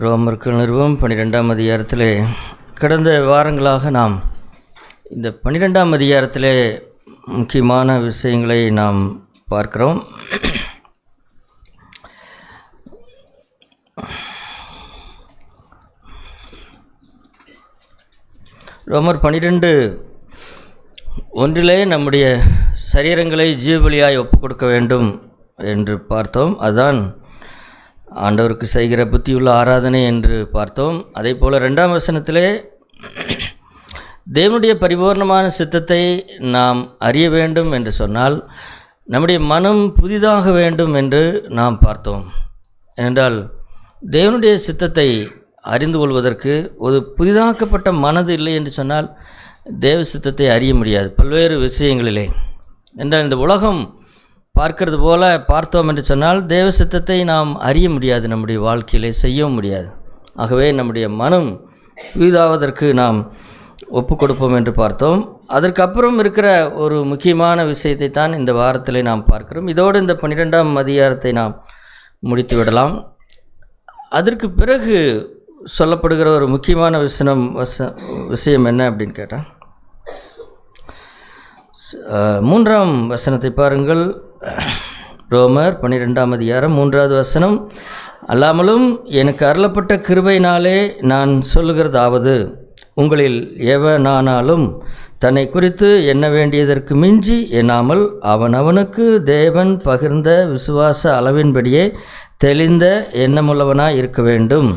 ரோமருக்கு நிறுவம் 12ஆம் அதிகாரத்திலே கடந்த வாரங்களாக நாம் இந்த 12ஆம் அதிகாரத்திலே முக்கியமான விஷயங்களை நாம் பார்க்கிறோம். ரோமர் 12:1 நம்முடைய சரீரங்களை ஜீவபலியாய் ஒப்புக் கொடுக்க வேண்டும் என்று பார்த்தோம். அதுதான் ஆண்டவருக்கு செய்கிற புத்தியுள்ள ஆராதனை என்று பார்த்தோம். அதே போல் 2ஆம் வசனத்திலே தேவனுடைய பரிபூர்ணமான சித்தத்தை நாம் அறிய வேண்டும் என்று சொன்னால் நம்முடைய மனம் புதிதாக வேண்டும் என்று நாம் பார்த்தோம். ஏனென்றால் தேவனுடைய சித்தத்தை அறிந்து கொள்வதற்கு ஒரு புதிதாக்கப்பட்ட மனது இல்லை என்று சொன்னால் தேவ சித்தத்தை அறிய முடியாது. பல்வேறு விஷயங்களிலே என்றால் இந்த உலகம் பார்க்கிறது போல பார்த்தோம் என்று சொன்னால் தேவ சித்தத்தை நாம் அறிய முடியாது, நம்முடைய வாழ்க்கையிலே செய்யவும் முடியாது. ஆகவே நம்முடைய மனம் புதிதாவதற்கு நாம் ஒப்பு கொடுப்போம் என்று பார்த்தோம். அதற்கப்புறம் இருக்கிற ஒரு முக்கியமான விஷயத்தை தான் இந்த வாரத்தில் நாம் பார்க்கிறோம். இதோடு இந்த 12ஆம் அதிகாரத்தை நாம் முடித்து விடலாம். அதற்கு பிறகு சொல்லப்படுகிற ஒரு முக்கியமான விஷயம் என்ன அப்படின்னு கேட்டால் 3ஆம் வசனத்தை பாருங்கள். ரோமர் 12ஆம் அதிகாரம் 3வது வசனம். அல்லாமலும் எனக்கு அருளப்பட்ட கிருபையினாலே நான் சொல்லுகிறதாவது, உங்களில் எவனானாலும் தன்னை குறித்து எண்ண வேண்டியதற்கு மிஞ்சி எண்ணாமல் அவனவனுக்கு தேவன் பகிர்ந்த விசுவாச அளவின்படியே தெளிந்த எண்ணமுள்ளவனாய் இருக்க வேண்டும்.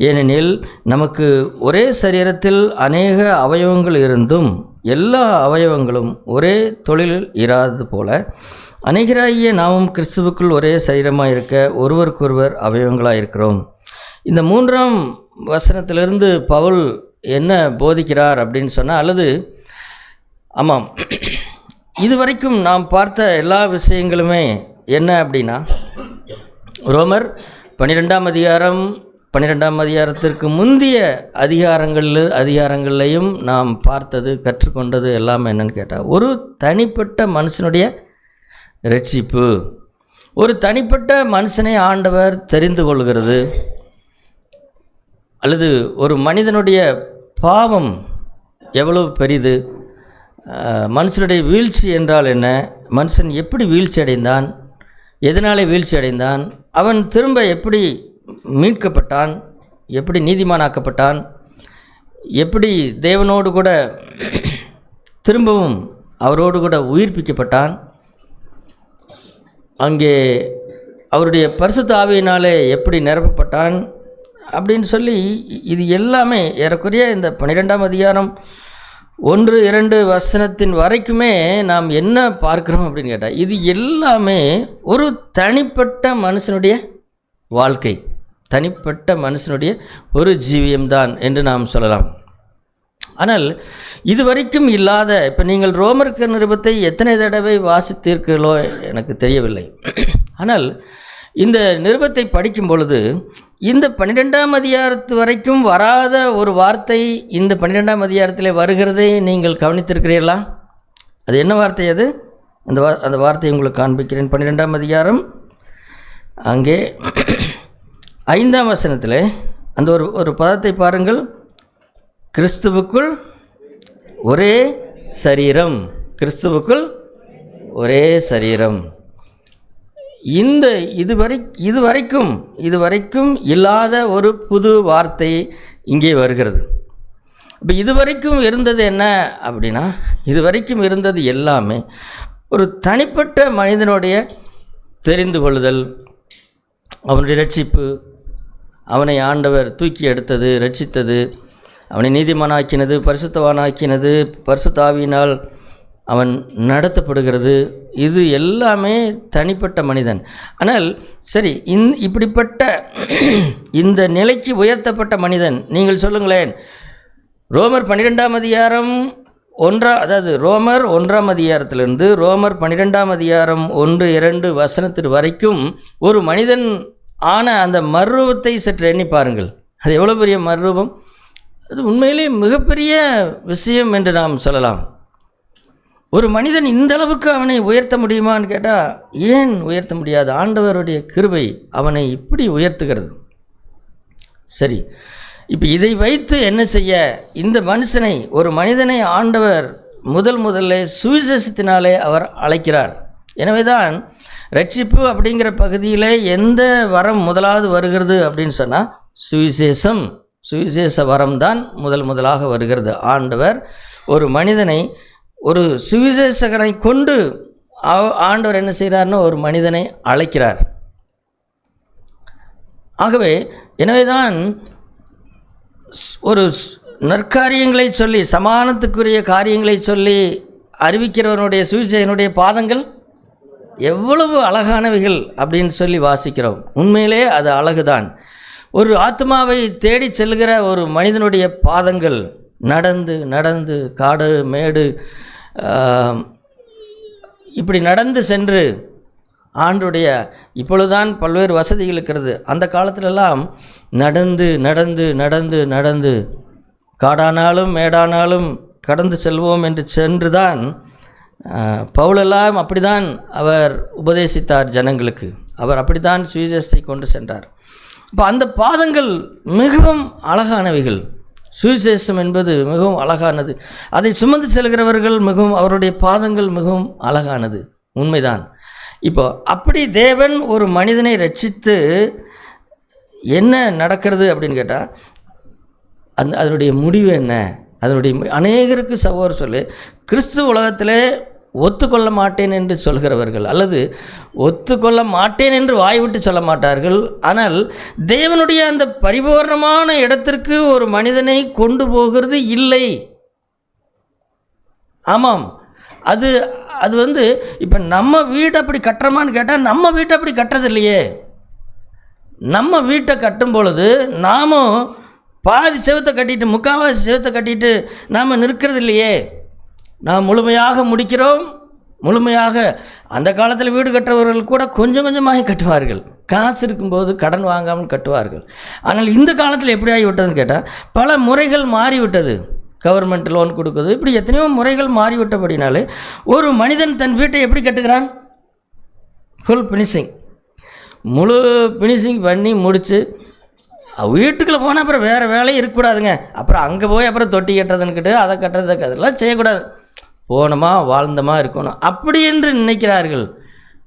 ஏனெனில் நமக்கு ஒரே சரீரத்தில் அநேக அவயவங்கள் இருந்தும் எல்லா அவயவங்களும் ஒரே தொழிலில் இராதது போல அநேகராகிய நாமும் கிறிஸ்துவுக்குள் ஒரே சரீரமாக இருக்க ஒருவருக்கொருவர் அவயவங்களாக இருக்கிறோம். இந்த 3ஆம் வசனத்திலிருந்து பவுல் என்ன போதிக்கிறார் அப்படின்னு சொன்னால், அல்லது ஆமாம், இதுவரைக்கும் நாம் பார்த்த எல்லா விஷயங்களுமே என்ன அப்படின்னா, ரோமர் 12ஆம் அதிகாரம் 12ஆம் அதிகாரத்திற்கு முந்திய அதிகாரங்கள்லையும் நாம் பார்த்தது கற்றுக்கொண்டது எல்லாம் என்னன்னு கேட்டால், ஒரு தனிப்பட்ட மனுஷனுடைய ரட்சிப்பு, ஒரு தனிப்பட்ட மனுஷனை ஆண்டவர் தெரிந்து கொள்கிறது, அல்லது ஒரு மனிதனுடைய பாவம் எவ்வளவு பெரிது, மனுஷனுடைய வீழ்ச்சி என்றால் என்ன, மனுஷன் எப்படி வீழ்ச்சி அடைந்தான், எதனாலே வீழ்ச்சி அடைந்தான், அவன் திரும்ப எப்படி மீட்கப்பட்டான், எப்படி நீதிமானாக்கப்பட்டான், எப்படி தேவனோடு கூட திரும்பவும் அவரோடு கூட உயிர்ப்பிக்கப்பட்டான், அங்கே அவருடைய பரிசுத்த ஆவியினாலே எப்படி நிரப்பப்பட்டான் அப்படின்னு சொல்லி, இது எல்லாமே ஏறக்குறைய இந்த 12ஆம் அதிகாரம் 1-2 வசனத்தின் வரைக்குமே நாம் என்ன பார்க்கிறோம் அப்படின்னு கேட்டால், இது எல்லாமே ஒரு தனிப்பட்ட மனுஷனுடைய வாழ்க்கை, தனிப்பட்ட மனுஷனுடைய ஒரு ஜீவியம்தான் என்று நாம் சொல்லலாம். ஆனால் இதுவரைக்கும் இல்லாத, இப்போ நீங்கள் ரோமருக்கு நிருபத்தை எத்தனை தடவை வாசித்தீர்களோ எனக்கு தெரியவில்லை. ஆனால் இந்த நிருபத்தை படிக்கும் பொழுது இந்த 12ஆம் அதிகாரத்து வரைக்கும் வராத ஒரு வார்த்தை இந்த 12ஆம் அதிகாரத்தில் வருகிறதை நீங்கள் கவனித்திருக்கிறீர்களா? அது என்ன வார்த்தை? அது அந்த வார்த்தையை உங்களுக்கு காண்பிக்கிறேன். 12ஆம் அதிகாரம் அங்கே 5ஆம் வசனத்தில் அந்த ஒரு பதத்தை பாருங்கள். கிறிஸ்துவுக்குள் ஒரே சரீரம், கிறிஸ்துவுக்குள் ஒரே சரீரம். இதுவரைக்கும் இல்லாத ஒரு புது வார்த்தை இங்கே வருகிறது. இப்போ இதுவரைக்கும் இருந்தது என்ன அப்படின்னா, இதுவரைக்கும் இருந்தது எல்லாமே ஒரு தனிப்பட்ட மனிதனுடைய தெரிந்து கொள்ளுதல், அவனுடைய ரட்சிப்பு, அவனை ஆண்டவர் தூக்கி எடுத்தது, ரட்சித்தது, அவனை நீதிமானாக்கினது, பரிசுத்தவானாக்கினது, பரிசுத்த ஆவியினால் அவன் நடத்தப்படுகிறது. இது எல்லாமே தனிப்பட்ட மனிதன். ஆனால் சரி, இப்படிப்பட்ட இந்த நிலைக்கு உயர்த்தப்பட்ட மனிதன் நீங்கள் சொல்லுங்களேன். ரோமர் 12ஆம் அதிகாரம் அதாவது ரோமர் 1ஆம் அதிகாரத்திலிருந்து ரோமர் 12ஆம் அதிகாரம் 1-2 வசனத்திற்கு வரைக்கும் ஒரு மனிதன் ஆன அந்த மறுரூபத்தை சற்று எண்ணி பாருங்கள். அது எவ்வளோ பெரிய மறுரூபம்! அது உண்மையிலே மிகப்பெரிய விஷயம் என்று நாம் சொல்லலாம். ஒரு மனிதன் இந்த அளவுக்கு அவனை உயர்த்த முடியுமான்னு கேட்டால் ஏன் உயர்த்த முடியாது? ஆண்டவருடைய கிருபை அவனை இப்படி உயர்த்துகிறது. சரி, இப்போ இதை வைத்து என்ன செய்ய? இந்த மனுஷனை, ஒரு மனிதனை ஆண்டவர் முதல்ல சுவிசேஷத்தினாலே அவர் அழைக்கிறார். எனவே தான் ரட்சிப்பு அப்படிங்கிற பகுதியில் எந்த வரம் முதலாவது வருகிறது அப்படின்னு சொன்னால் சுவிசேஷம், சுவிசேஷ வரம் தான் முதலாக வருகிறது. ஆண்டவர் ஒரு மனிதனை, ஒரு சுவிசேஷகனை கொண்டு ஆண்டவர் என்ன செய்கிறார்னா ஒரு மனிதனை அழைக்கிறார். ஆகவே எனவே தான் ஒரு நற்காரியங்களை சொல்லி, சமானத்துக்குரிய காரியங்களை சொல்லி அறிவிக்கிறவனுடைய சுவிசேஷனுடைய பாதங்கள் எவ்வளவு அழகானவைகள் அப்படின்னு சொல்லி வாசிக்கிறோம். உண்மையிலே அது அழகுதான். ஒரு ஆத்மாவை தேடி செல்கிற ஒரு மனிதனுடைய பாதங்கள் நடந்து நடந்து காடு மேடு இப்படி நடந்து சென்று ஆண்டுடைய, இப்பொழுதுதான் பல்வேறு வசதிகள் இருக்கிறது, அந்த காலத்திலெல்லாம் நடந்து நடந்து நடந்து நடந்து காடானாலும் மேடானாலும் கடந்து செல்வோம் என்று சென்று தான் பவுலெல்லாம் அப்படிதான் அவர் உபதேசித்தார் ஜனங்களுக்கு. அவர் அப்படித்தான் சுவிசேஷத்தை கொண்டு சென்றார். இப்போ அந்த பாதங்கள் மிகவும் அழகானவைகள். சுவிசேஷம் என்பது மிகவும் அழகானது. அதை சுமந்து செல்கிறவர்கள் மிகவும், அவருடைய பாதங்கள் மிகவும் அழகானது. உண்மைதான். இப்போ அப்படி தேவன் ஒரு மனிதனை ரட்சித்து என்ன நடக்கிறது அப்படின்னு கேட்டால் அதனுடைய முடிவு என்ன? அதனுடைய அநேகருக்கு சகோதரர் சொல்லி கிறிஸ்துவ உலகத்திலே ஒத்துக்கொள்ள மாட்டேன் என்று சொல்கிறவர்கள், அல்லது ஒத்துக்கொள்ள மாட்டேன் என்று வாய்விட்டு சொல்ல மாட்டார்கள். ஆனால் தேவனுடைய அந்த பரிபூர்ணமான இடத்திற்கு ஒரு மனிதனை கொண்டு போகிறது இல்லை. ஆமாம், அது இப்போ நம்ம வீட்டை அப்படி கட்டுறோமான்னு கேட்டால் நம்ம வீட்டை அப்படி கட்டுறது இல்லையே. நம்ம வீட்டை கட்டும் பொழுது நாமும் பாதி செவத்தை கட்டிட்டு, முக்கால்வாசி செவத்தை கட்டிட்டு நாம் நிற்கிறது இல்லையே. நாம் முழுமையாக முடிக்கிறோம். முழுமையாக அந்த காலத்தில் வீடு கட்டுறவர்கள் கூட கொஞ்சம் கொஞ்சமாக கட்டுவார்கள். காசு இருக்கும்போது கடன் வாங்காமல் கட்டுவார்கள். ஆனால் இந்த காலத்தில் எப்படி ஆகிவிட்டதுன்னு கேட்டால் பல முறைகள் மாறிவிட்டது. கவர்மெண்ட் லோன் கொடுக்குது, இப்படி எத்தனையோ முறைகள் மாறிவிட்டபடினாலே ஒரு மனிதன் தன் வீட்டை எப்படி கட்டுகிறான்? ஃபுல் ஃபினிஷிங், முழு ஃபினிஷிங் பண்ணி முடித்து வீட்டுக்குள்ளே போனால் அப்புறம் வேறு வேலையும் இருக்கக்கூடாதுங்க. அப்புறம் அங்கே போய் அப்புறம் தொட்டி கட்டுறதுன்னுக்கிட்டு அதை கட்டுறதுக்கு அதெல்லாம் செய்யக்கூடாது. போனோமா வாழ்ந்தமா இருக்கணும் அப்படி என்று நினைக்கிறார்கள்.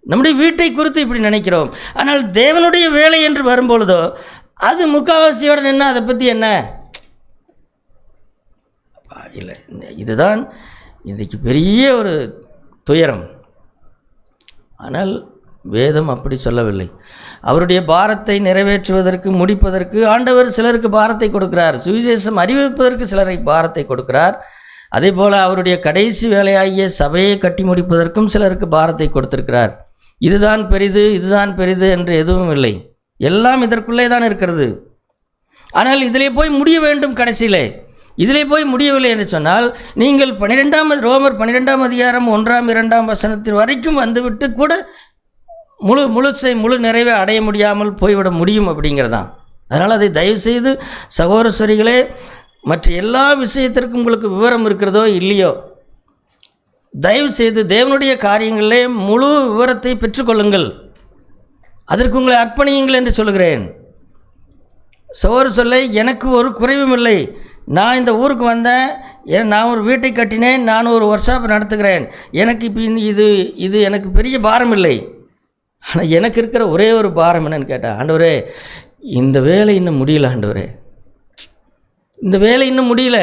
நம்முடைய வீட்டை குறித்து இப்படி நினைக்கிறோம். ஆனால் தேவனுடைய வேலை என்று வரும்பொழுதோ அது முக்காவாசியோடு நின்று அதை பற்றி என்ன இல்லை. இதுதான் இன்றைக்கு பெரிய ஒரு துயரம். ஆனால் வேதம் அப்படி சொல்லவில்லை. அவருடைய பாரத்தை நிறைவேற்றுவதற்கு, முடிப்பதற்கு ஆண்டவர் சிலருக்கு பாரத்தை கொடுக்கிறார். சுவிசேஷம் அறிவிப்பதற்கு சிலருக்கு பாரத்தை கொடுக்கிறார். அதே போல் அவருடைய கடைசி வேலையாகிய சபையை கட்டி முடிப்பதற்கும் சிலருக்கு பாரத்தை கொடுத்திருக்கிறார். இதுதான் பெரிது, இதுதான் பெரிது என்று எதுவும் இல்லை. எல்லாம் இதற்குள்ளே தான் இருக்கிறது. ஆனால் இதிலே போய் முடிய வேண்டும். கடைசியிலே இதிலே போய் முடியவில்லை என்று சொன்னால் நீங்கள் ரோமர் 12 அதிகாரம் 1-2 வரைக்கும் வந்துவிட்டு கூட முழு நிறைவை அடைய முடியாமல் போய்விட முடியும் அப்படிங்கிறதான். அதனால் அதை தயவுசெய்து சகோதரர்களே, மற்ற எல்லா விஷயத்திற்கும் உங்களுக்கு விவரம் இருக்கிறதோ இல்லையோ, தயவுசெய்து தேவனுடைய காரியங்களிலே முழு விவரத்தை பெற்றுக்கொள்ளுங்கள். அதற்கு உங்களை அர்ப்பணியுங்கள் என்று சொல்கிறேன். சகோதரர் சொல்ல எனக்கு ஒரு குறைவும் இல்லை. நான் இந்த ஊருக்கு வந்தேன், நான் ஒரு வீட்டை கட்டினேன், நான் ஒரு ஒர்க் ஷாப் நடத்துகிறேன், எனக்கு இப்போ இது எனக்கு பெரிய பாரம் இல்லை. ஆனால் எனக்கு இருக்கிற ஒரே ஒரு பாரம் என்னன்னு கேட்டால், ஆண்டவரே இந்த வேலை இன்னும் முடியல, ஆண்டவரே இந்த வேலை இன்னும் முடியல.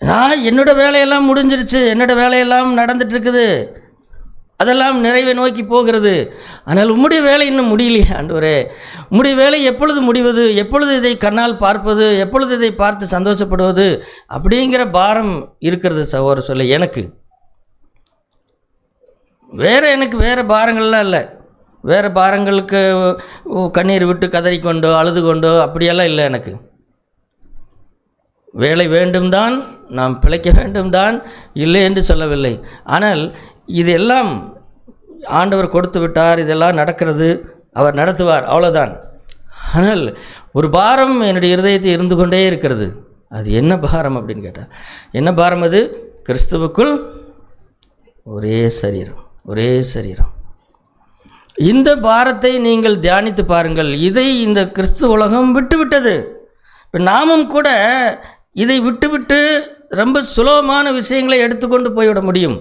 நான் என்னோடய வேலையெல்லாம் முடிஞ்சிருச்சு, என்னோடய வேலையெல்லாம் நடந்துகிட்ருக்குது, அதெல்லாம் நிறைவை நோக்கி போகிறது. ஆனால் உம்முடைய வேலை இன்னும் முடியலையே ஆண்டவரே. உம்முடைய வேலை எப்பொழுது முடிவது? எப்பொழுது இதை கண்ணால் பார்ப்பது? எப்பொழுது இதை பார்த்து சந்தோஷப்படுவது? அப்படிங்கிற பாரம் இருக்கிறது சகோதரர் சொல்ல. எனக்கு வேறு பாரங்கள்லாம் இல்லை. வேறு பாரங்களுக்கு கண்ணீர் விட்டு கதறிக்கொண்டோ அழுது கொண்டோ அப்படியெல்லாம் இல்லை. எனக்கு வேலை வேண்டும் தான், நாம் பிழைக்க வேண்டும் தான், இல்லை என்று சொல்லவில்லை. ஆனால் இதெல்லாம் ஆண்டவர் கொடுத்து விட்டார், இதெல்லாம் நடக்கிறது, அவர் நடத்துவார், அவ்வளோதான். ஆனால் ஒரு பாரம் என்னுடைய இருதயத்தை இருந்து கொண்டே இருக்கிறது. அது என்ன பாரம் அப்படின்னு கேட்டால், என்ன பாரம் அது? கிறிஸ்துவுக்குள் ஒரே சரீரம், ஒரே சரீரம். இந்த பாரத்தை நீங்கள் தியானித்து பாருங்கள். இதை இந்த கிறிஸ்து உலகம் விட்டுவிட்டது. இப்போ நாமும் கூட இதை விட்டுவிட்டு ரொம்ப சுலபமான விஷயங்களை எடுத்துக்கொண்டு போய்விட முடியும்.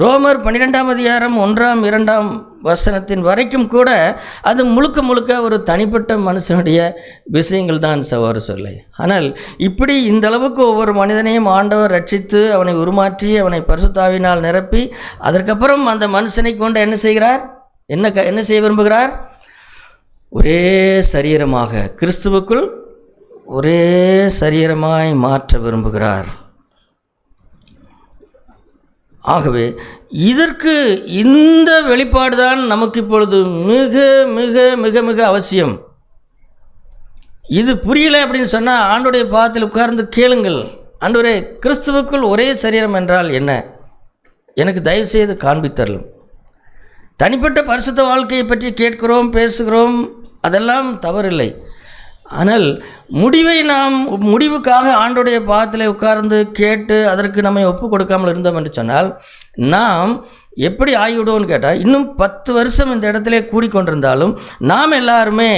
ரோமர் 12ஆம் அதிகாரம் 1ஆம் 2ஆம் வசனத்தின் வரைக்கும் கூட அது முழுக்க முழுக்க ஒரு தனிப்பட்ட மனுஷனுடைய விஷயங்கள் தான் சகோதர சொல்லை. ஆனால் இப்படி இந்த அளவுக்கு ஒவ்வொரு மனிதனையும் ஆண்டவர் ரட்சித்து அவனை உருமாற்றி அவனை பரிசுத்தாவினால் நிரப்பி அதற்கப்புறம் அந்த மனுஷனை கொண்டு என்ன செய்கிறார், என்ன செய்ய விரும்புகிறார்? ஒரே சரீரமாக கிறிஸ்துவுக்குள் ஒரே சரீரமாய் மாற்ற விரும்புகிறார். ஆகவே இதற்கு இந்த வெளிப்பாடு தான் நமக்கு இப்பொழுது மிக மிக மிக மிக அவசியம். இது புரியலை அப்படின்னு சொன்னால் ஆண்டவருடைய பாதத்தில் உட்கார்ந்து கேளுங்கள். ஆண்டவரே, கிறிஸ்துவுக்குள் ஒரே சரீரம் என்றால் என்ன? எனக்கு தயவு செய்து காண்பித்தரலும். தனிப்பட்ட பரிசுத்த வாழ்க்கையை பற்றி கேட்கிறோம், பேசுகிறோம், அதெல்லாம் தவறில்லை. ஆனால் நாம் முடிவுக்காக ஆண்டோடைய பாதத்தில் உட்கார்ந்து கேட்டு அதற்கு நம்மை ஒப்பு கொடுக்காமல் இருந்தோம் என்று சொன்னால் நாம் எப்படி ஆகிவிடுவோம்னு கேட்டால், இன்னும் 10 வருஷம் இந்த இடத்துல கூடிக்கொண்டிருந்தாலும் நாம் எல்லாருமே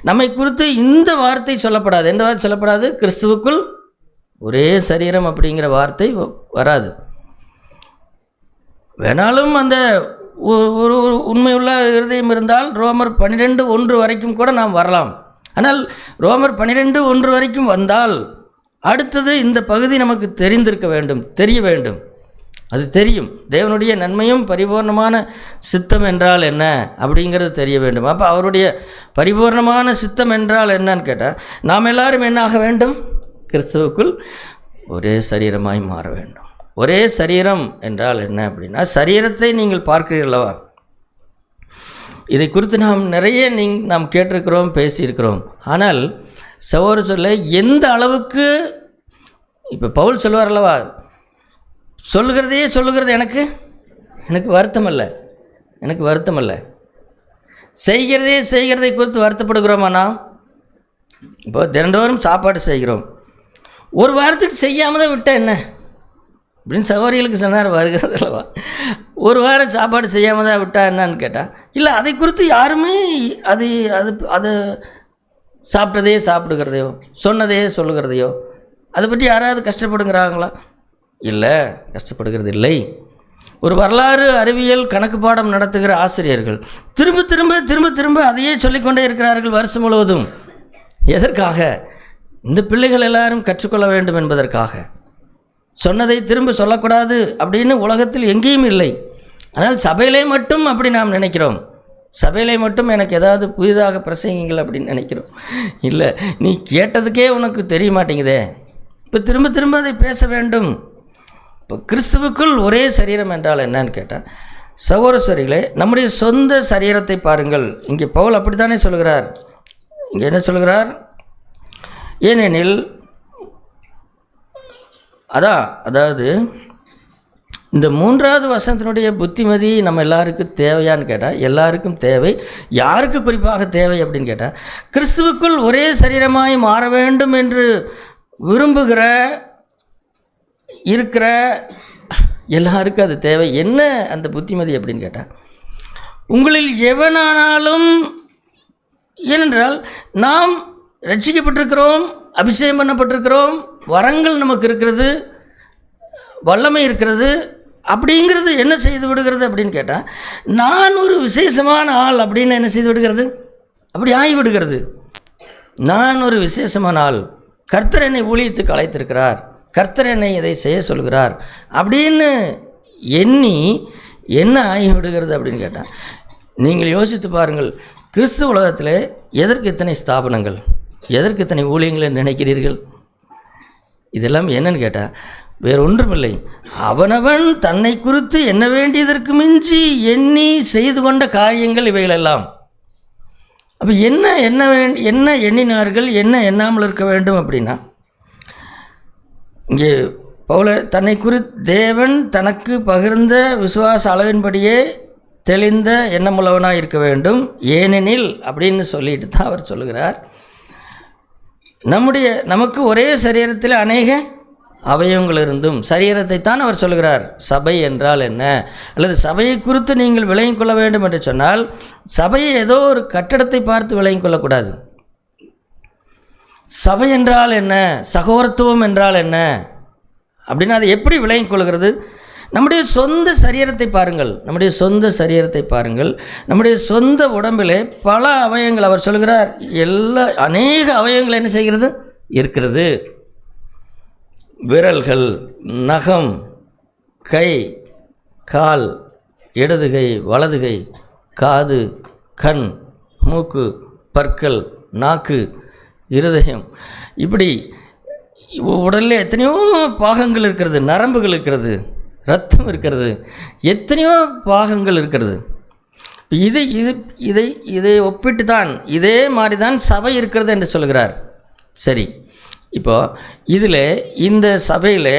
நம்மை குறித்து இந்த வார்த்தை சொல்லப்படாது. எந்த வார்த்தை சொல்லப்படாது? கிறிஸ்துவுக்குள் ஒரே சரீரம் அப்படிங்கிற வார்த்தை வராது. வேணாலும் அந்த ஒரு உண்மையுள்ள இருதயம் இருந்தால் ரோமர் 12:1 வரைக்கும் கூட நாம் வரலாம். ஆனால் ரோமர் 12:1 வரைக்கும் வந்தால் அடுத்தது இந்த பகுதி நமக்கு தெரிந்திருக்க வேண்டும், தெரிய வேண்டும். அது தெரியும். தேவனுடைய நன்மையும் பரிபூர்ணமான சித்தம் என்றால் என்ன அப்படிங்கிறது தெரிய வேண்டும். அப்போ அவருடைய பரிபூர்ணமான சித்தம் என்றால் என்னன்னு கேட்டால் நாம் எல்லாரும் என்ன ஆக வேண்டும்? கிறிஸ்துவுக்குள் ஒரே சரீரமாய் மாற வேண்டும். ஒரே சரீரம் என்றால் என்ன அப்படின்னா, சரீரத்தை நீங்கள் பார்க்கிறீர்களவா? இதை குறித்து நாம் நிறைய நாம் கேட்டிருக்கிறோம், பேசியிருக்கிறோம். ஆனால் சகோதர சொல்ல எந்த அளவுக்கு இப்போ பவுல் சொல்லுவார் அல்லவா, சொல்லுகிறது எனக்கு வருத்தம் அல்ல. செய்கிறதை குறித்து வருத்தப்படுகிறோமா? நாம் இப்போ தினந்தோறும் சாப்பாடு செய்கிறோம், ஒரு வாரத்துக்கு செய்யாமல் தான் விட்டால் என்ன அப்படின்னு சகோதரிகளுக்கு சொன்னார். வருகிறது அல்லவா, ஒரு வாரம் சாப்பாடு செய்யாமல் தான் விட்டா என்னான்னு கேட்டால், இல்லை அதை குறித்து யாருமே அது சாப்பிட்டதையே சாப்பிடுகிறதையோ சொன்னதையே சொல்லுகிறதையோ அதை பற்றி யாராவது கஷ்டப்படுங்கிறாங்களா? இல்லை, கஷ்டப்படுகிறது இல்லை. ஒரு வரலாறு அறிவியல் கணக்கு பாடம் நடத்துகிற ஆசிரியர்கள் திரும்ப திரும்ப திரும்ப திரும்ப அதையே சொல்லிக்கொண்டே இருக்கிறார்கள் வருஷம் முழுவதும். எதற்காக? இந்த பிள்ளைகள் எல்லாரும் கற்றுக்கொள்ள வேண்டும் என்பதற்காக. சொன்னதை திரும்ப சொல்லக்கூடாது அப்படின்னு உலகத்தில் எங்கேயும் இல்லை. ஆனால் சபையிலே மட்டும் அப்படி நாம் நினைக்கிறோம். சபையிலே மட்டும் எனக்கு ஏதாவது புதிதாக பிரசங்கிங்கள் அப்படின்னு நினைக்கிறோம். இல்லை, நீ கேட்டதுக்கே உனக்கு தெரிய மாட்டேங்குதே, இப்போ திரும்ப திரும்ப அதை பேச வேண்டும். இப்போ கிறிஸ்துவுக்குள் ஒரே சரீரம் என்றால் என்னன்னு கேட்டால், சகோதரர்களே, நம்முடைய சொந்த சரீரத்தை பாருங்கள். இங்கே பவுல் அப்படித்தானே சொல்கிறார். இங்கே என்ன சொல்கிறார்? ஏனெனில் அதாவது இந்த 3வது வசனத்தினுடைய புத்திமதி நம்ம எல்லாருக்கும் தேவையான்னு கேட்டால் எல்லாருக்கும் தேவை. யாருக்கு குறிப்பாக தேவை அப்படின்னு கேட்டால், கிறிஸ்துவுக்குள் ஒரே சரீரமாய் மாற வேண்டும் என்று இருக்கிற எல்லாருக்கும் அது தேவை. என்ன அந்த புத்திமதி அப்படின்னு கேட்டால், உங்களில் எவனானாலும், ஏனென்றால் நாம் ரட்சிக்கப்பட்டிருக்கிறோம், அபிஷேகம் பண்ணப்பட்டிருக்கிறோம், வரங்கள் நமக்கு இருக்கிறது, வல்லமை இருக்கிறது. அப்படிங்கிறது என்ன செய்து விடுகிறது அப்படின்னு கேட்டால், நான் ஒரு விசேஷமான ஆள் அப்படின்னு என்ன செய்து விடுகிறது? அப்படி ஆகிவிடுகிறது. நான் ஒரு விசேஷமான ஆள், கர்த்தர் என்னை ஊழியத்துக்கு அழைத்திருக்கிறார், கர்த்தர் என்னை இதை செய்ய சொல்கிறார் அப்படின்னு எண்ணி என்ன ஆகிவிடுகிறது அப்படின்னு கேட்டால், நீங்கள் யோசித்து பாருங்கள். கிறிஸ்து உலகத்தில் எதற்கு இத்தனை ஸ்தாபனங்கள், எதற்கு இத்தனை ஊழியங்களை நினைக்கிறீர்கள்? இதெல்லாம் என்னன்னு கேட்டால் வேறு ஒன்றுமில்லை, அவனவன் தன்னை குறித்து என்ன வேண்டியதற்கு மிஞ்சி எண்ணி செய்து கொண்ட காரியங்கள் இவைகளெல்லாம். அப்போ என்ன எண்ணினார்கள், என்ன எண்ணாமல் இருக்க வேண்டும் அப்படின்னா, இங்கே பவுல தன்னை குறித்து தேவன் தனக்கு பகிர்ந்த விசுவாச அளவின்படியே தெளிந்த எண்ணமுள்ளவனாக இருக்க வேண்டும். ஏனெனில் அப்படின்னு சொல்லிட்டு தான் அவர் சொல்லுகிறார், நமக்கு ஒரே சரீரத்தில் அநேக அவயவங்களிலிருந்தும் சரீரத்தை தான் அவர் சொல்கிறார். சபை என்றால் என்ன, அல்லது சபையை குறித்து நீங்கள் விளங்கிக் கொள்ள வேண்டும் என்று சொன்னால் சபையை ஏதோ ஒரு கட்டடத்தை பார்த்து விளங்கிக் கொள்ளக்கூடாது. சபை என்றால் என்ன, சகோதரத்துவம் என்றால் என்ன அப்படின்னா அதை எப்படி விளங்கிக் கொள்கிறது? நம்முடைய சொந்த சரீரத்தை பாருங்கள், நம்முடைய சொந்த சரீரத்தை பாருங்கள். நம்முடைய சொந்த உடம்பிலே பல அவயங்கள், அவர் சொல்கிறார் அநேக அவயங்கள் என்ன செய்கிறது இருக்கிறது. விரல்கள், நகம், கை, கால், இடதுகை, வலதுகை, காது, கண், மூக்கு, பற்கள், நாக்கு, இருதயம், இப்படி உடலில் எத்தனையோ பாகங்கள் இருக்கிறது, நரம்புகள் இருக்கிறது, இரத்தம் இருக்கிறது, எத்தனையோ பாகங்கள் இருக்கிறது. இதை இதை இதை ஒப்பிட்டு தான் இதே மாதிரி தான் சபை இருக்கிறது என்று சொல்கிறார். சரி, இப்போது இதில் இந்த சபையில்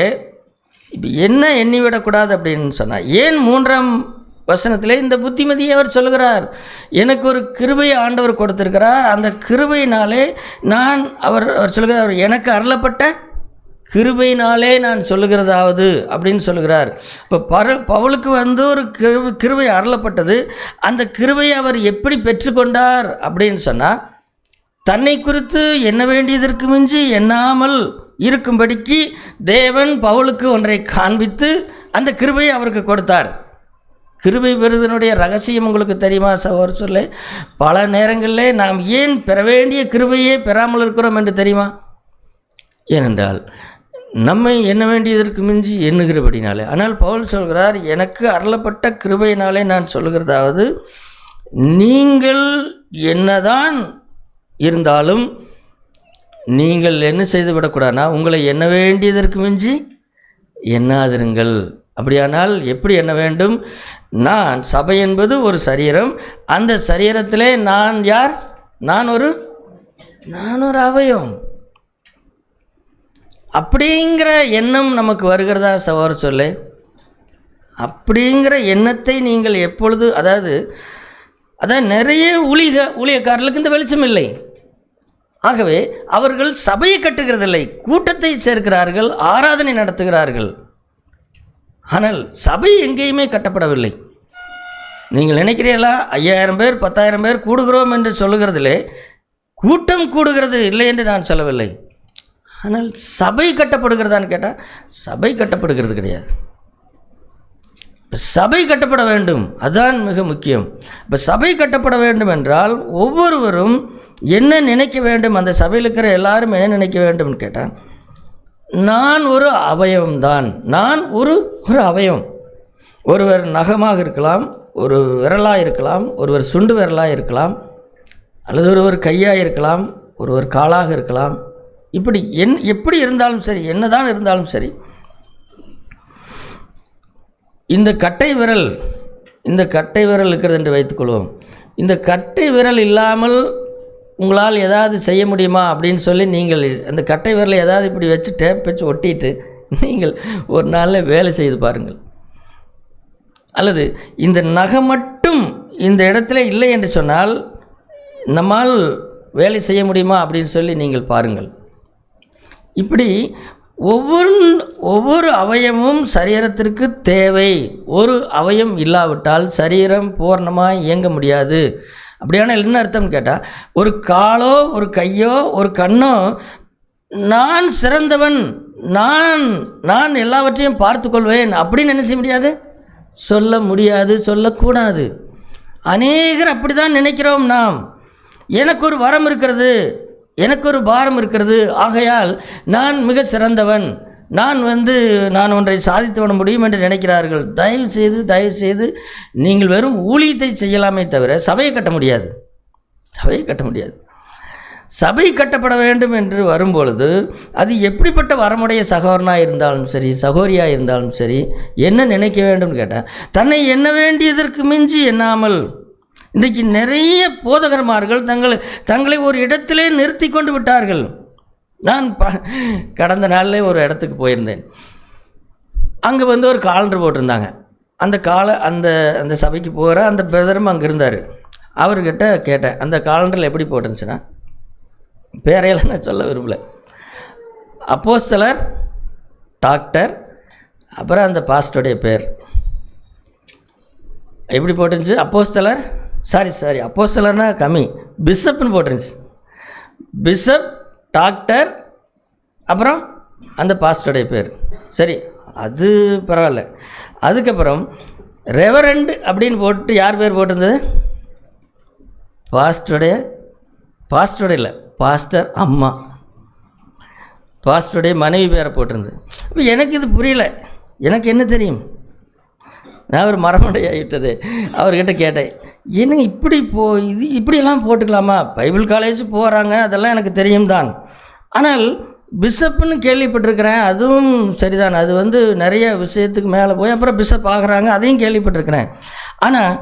இப்போ என்ன எண்ணிவிடக்கூடாது அப்படின்னு சொன்னால், ஏன் 3ஆம் வசனத்தில் இந்த புத்திமதியை அவர் சொல்கிறார்? எனக்கு ஒரு கிருபையை ஆண்டவர் கொடுத்திருக்கிறார், அந்த கிருபையினாலே நான் அவர் சொல்கிறார், எனக்கு அருளப்பட்ட கிருபையினாலே நான் சொல்லுகிறதாவது அப்படின்னு சொல்லுகிறார். இப்போ பவுலுக்கு ஒரு கிருபை அருளப்பட்டது. அந்த கிருபையை அவர் எப்படி பெற்றுக்கொண்டார் அப்படின்னு சொன்னால், தன்னை குறித்து எண்ண வேண்டியதற்கு மிஞ்சி எண்ணாமல் இருக்கும்படிக்கு தேவன் பவுலுக்கு ஒன்றை காண்பித்து அந்த கிருபையை அவருக்கு கொடுத்தார். கிருபை பெறுதனுடைய ரகசியம் உங்களுக்கு தெரியுமா சகோதர சொல்ல? பல நேரங்களில் நாம் ஏன் பெற வேண்டிய கிருபையே பெறாமல் இருக்கிறோம் என்று தெரியுமா? ஏனென்றால் நம்மை எண்ண வேண்டியதற்கு மிஞ்சி எண்ணுகிறபடினாலே. ஆனால் பவுல் சொல்கிறார், எனக்கு அருளப்பட்ட கிருபையினாலே நான் சொல்லுகிறதாவது, நீங்கள் என்னதான் இருந்தாலும் நீங்கள் என்ன செய்து விடக்கூடாதுன்னா, உங்களை எண்ண வேண்டியதற்கு மிஞ்சி எண்ணாதிருங்கள். அப்படியானால் எப்படி எண்ண வேண்டும்? நான் சபை என்பது ஒரு சரீரம், அந்த சரீரத்திலே நான் யார்? நான் ஒரு அவயவம். அப்படிங்கிற எண்ணம் நமக்கு வருகிறதா சகோதர சொல்ல? அப்படிங்கிற எண்ணத்தை நீங்கள் எப்பொழுது, அதாவது நிறைய ஊழியக்காரர்களுக்கு இந்த வெளிச்சம் இல்லை. ஆகவே அவர்கள் சபையை கட்டுகிறதில்லை, கூட்டத்தை சேர்க்கிறார்கள், ஆராதனை நடத்துகிறார்கள். ஆனால் சபை எங்கேயுமே கட்டப்படவில்லை. நீங்கள் நினைக்கிறீர்களா 5000 பேர் 10,000 பேர் கூடுகிறோம் என்று சொல்லுகிறதிலே கூட்டம் கூடுகிறது இல்லை என்று நான் சொல்லவில்லை. ஆனால் சபை கட்டப்படுகிறதான்னு கேட்டால் சபை கட்டப்படுகிறது கிடையாது. சபை கட்டப்பட வேண்டும், அதுதான் மிக முக்கியம். இப்போ சபை கட்டப்பட வேண்டும் என்றால் ஒவ்வொருவரும் என்ன நினைக்க வேண்டும்? அந்த சபையில் இருக்கிற எல்லாரும் என்ன நினைக்க வேண்டும்னு கேட்டால், நான் ஒரு அவயவம்தான், நான் ஒரு அவயவம். ஒருவர் நகமாக இருக்கலாம், ஒரு விரலாக இருக்கலாம், ஒருவர் சுண்டு விரலாக இருக்கலாம், அல்லது ஒருவர் கையாக இருக்கலாம், ஒருவர் காலாக இருக்கலாம். இப்படி எப்படி இருந்தாலும் சரி, என்னதான் இருந்தாலும் சரி, இந்த கட்டை விரல் இருக்கிறது என்று வைத்துக்கொள்வோம். இந்த கட்டை விரல் இல்லாமல் உங்களால் ஏதாவது செய்ய முடியுமா அப்படின்னு சொல்லி நீங்கள் அந்த கட்டை விரலை ஏதாவது இப்படி வச்சு டேப் வச்சு ஒட்டிட்டு நீங்கள் ஒரு நாளில் வேலை செய்து பாருங்கள். அல்லது இந்த நகை மட்டும் இந்த இடத்துல இல்லை என்று சொன்னால் நம்மால் வேலை செய்ய முடியுமா அப்படின்னு சொல்லி நீங்கள் பாருங்கள். இப்படி ஒவ்வொரு அவயமும் சரீரத்திற்கு தேவை. ஒரு அவயம் இல்லாவிட்டால் சரீரம் பூர்ணமாக இயங்க முடியாது. அப்படியான என்ன அர்த்தம் கேட்டால், ஒரு காலோ ஒரு கையோ ஒரு கண்ணோ நான் சிறந்தவன், நான் எல்லாவற்றையும் பார்த்து கொள்வேன் அப்படின்னு என்ன செய்ய முடியாது, சொல்ல முடியாது, சொல்லக்கூடாது. அநேகர் அப்படி தான் நினைக்கிறோம் நாம். எனக்கு ஒரு வரம் இருக்கிறது, எனக்கு ஒரு பாரம் இருக்கிறது, ஆகையால் நான் மிக சிறந்தவன், நான் ஒன்றை சாதித்து விட முடியும் என்று நினைக்கிறார்கள். தயவு செய்து நீங்கள் வெறும் ஊழியத்தை செய்யலாமே தவிர சபையை கட்ட முடியாது. சபை கட்டப்பட வேண்டும் என்று வரும்பொழுது அது எப்படிப்பட்ட வரமுடைய சகோதரனாக இருந்தாலும் சரி, சகோதரியாக இருந்தாலும் சரி, என்ன நினைக்க வேண்டும் கேட்டால், தன்னை எண்ண வேண்டியதற்கு மிஞ்சி எண்ணாமல். இன்றைக்கு நிறைய போதகர்மார்கள் தங்களை ஒரு இடத்திலே நிறுத்தி கொண்டு விட்டார்கள். நான் கடந்த நாளில் ஒரு இடத்துக்கு போயிருந்தேன். அங்கே ஒரு காலண்டர் போட்டிருந்தாங்க. அந்த சபைக்கு போகிற அந்த பிரதரும் அங்கே இருந்தார். அவர்கிட்ட கேட்டேன், அந்த காலண்டரில் எப்படி போட்டுருந்துச்சுன்னா, பேரையெல்லாம் நான் சொல்ல விரும்பல, அப்போஸ்தலர் டாக்டர், அப்புறம் அந்த பாஸ்டருடைய பேர் எப்படி போட்டுருந்துச்சு? அப்போஸ்தலர், அப்போஸ்தலர்னா கம்மி, பிஷப்னு போட்டுருந்துச்சு. பிஷப், டாக்டர், அப்புறம் அந்த பாஸ்டருடைய பேர். சரி, அது பரவாயில்ல. அதுக்கப்புறம் ரெவரண்ட் அப்படின்னு போட்டு யார் பேர் போட்டிருந்தது? பாஸ்டருடைய இல்லை, பாஸ்டர் அம்மா, பாஸ்டருடைய மனைவி பேரை போட்டிருந்தது. இப்போ எனக்கு இது புரியல. எனக்கு என்ன தெரியும்? நான் ஒரு மரமண்டை ஆகிவிட்டது. அவர்கிட்ட கேட்டேன், என்னங்க இப்படி இது இப்படியெல்லாம் போட்டுக்கலாமா? பைபிள் காலேஜ் போகிறாங்க, அதெல்லாம் எனக்கு தெரியும் தான். ஆனால் பிஷப்புன்னு கேள்விப்பட்டிருக்கிறேன், அதுவும் சரிதான். அது நிறைய விஷயத்துக்கு மேலே போய் அப்புறம் பிஷப் ஆகிறாங்க, அதையும் கேள்விப்பட்டிருக்கிறேன். ஆனால்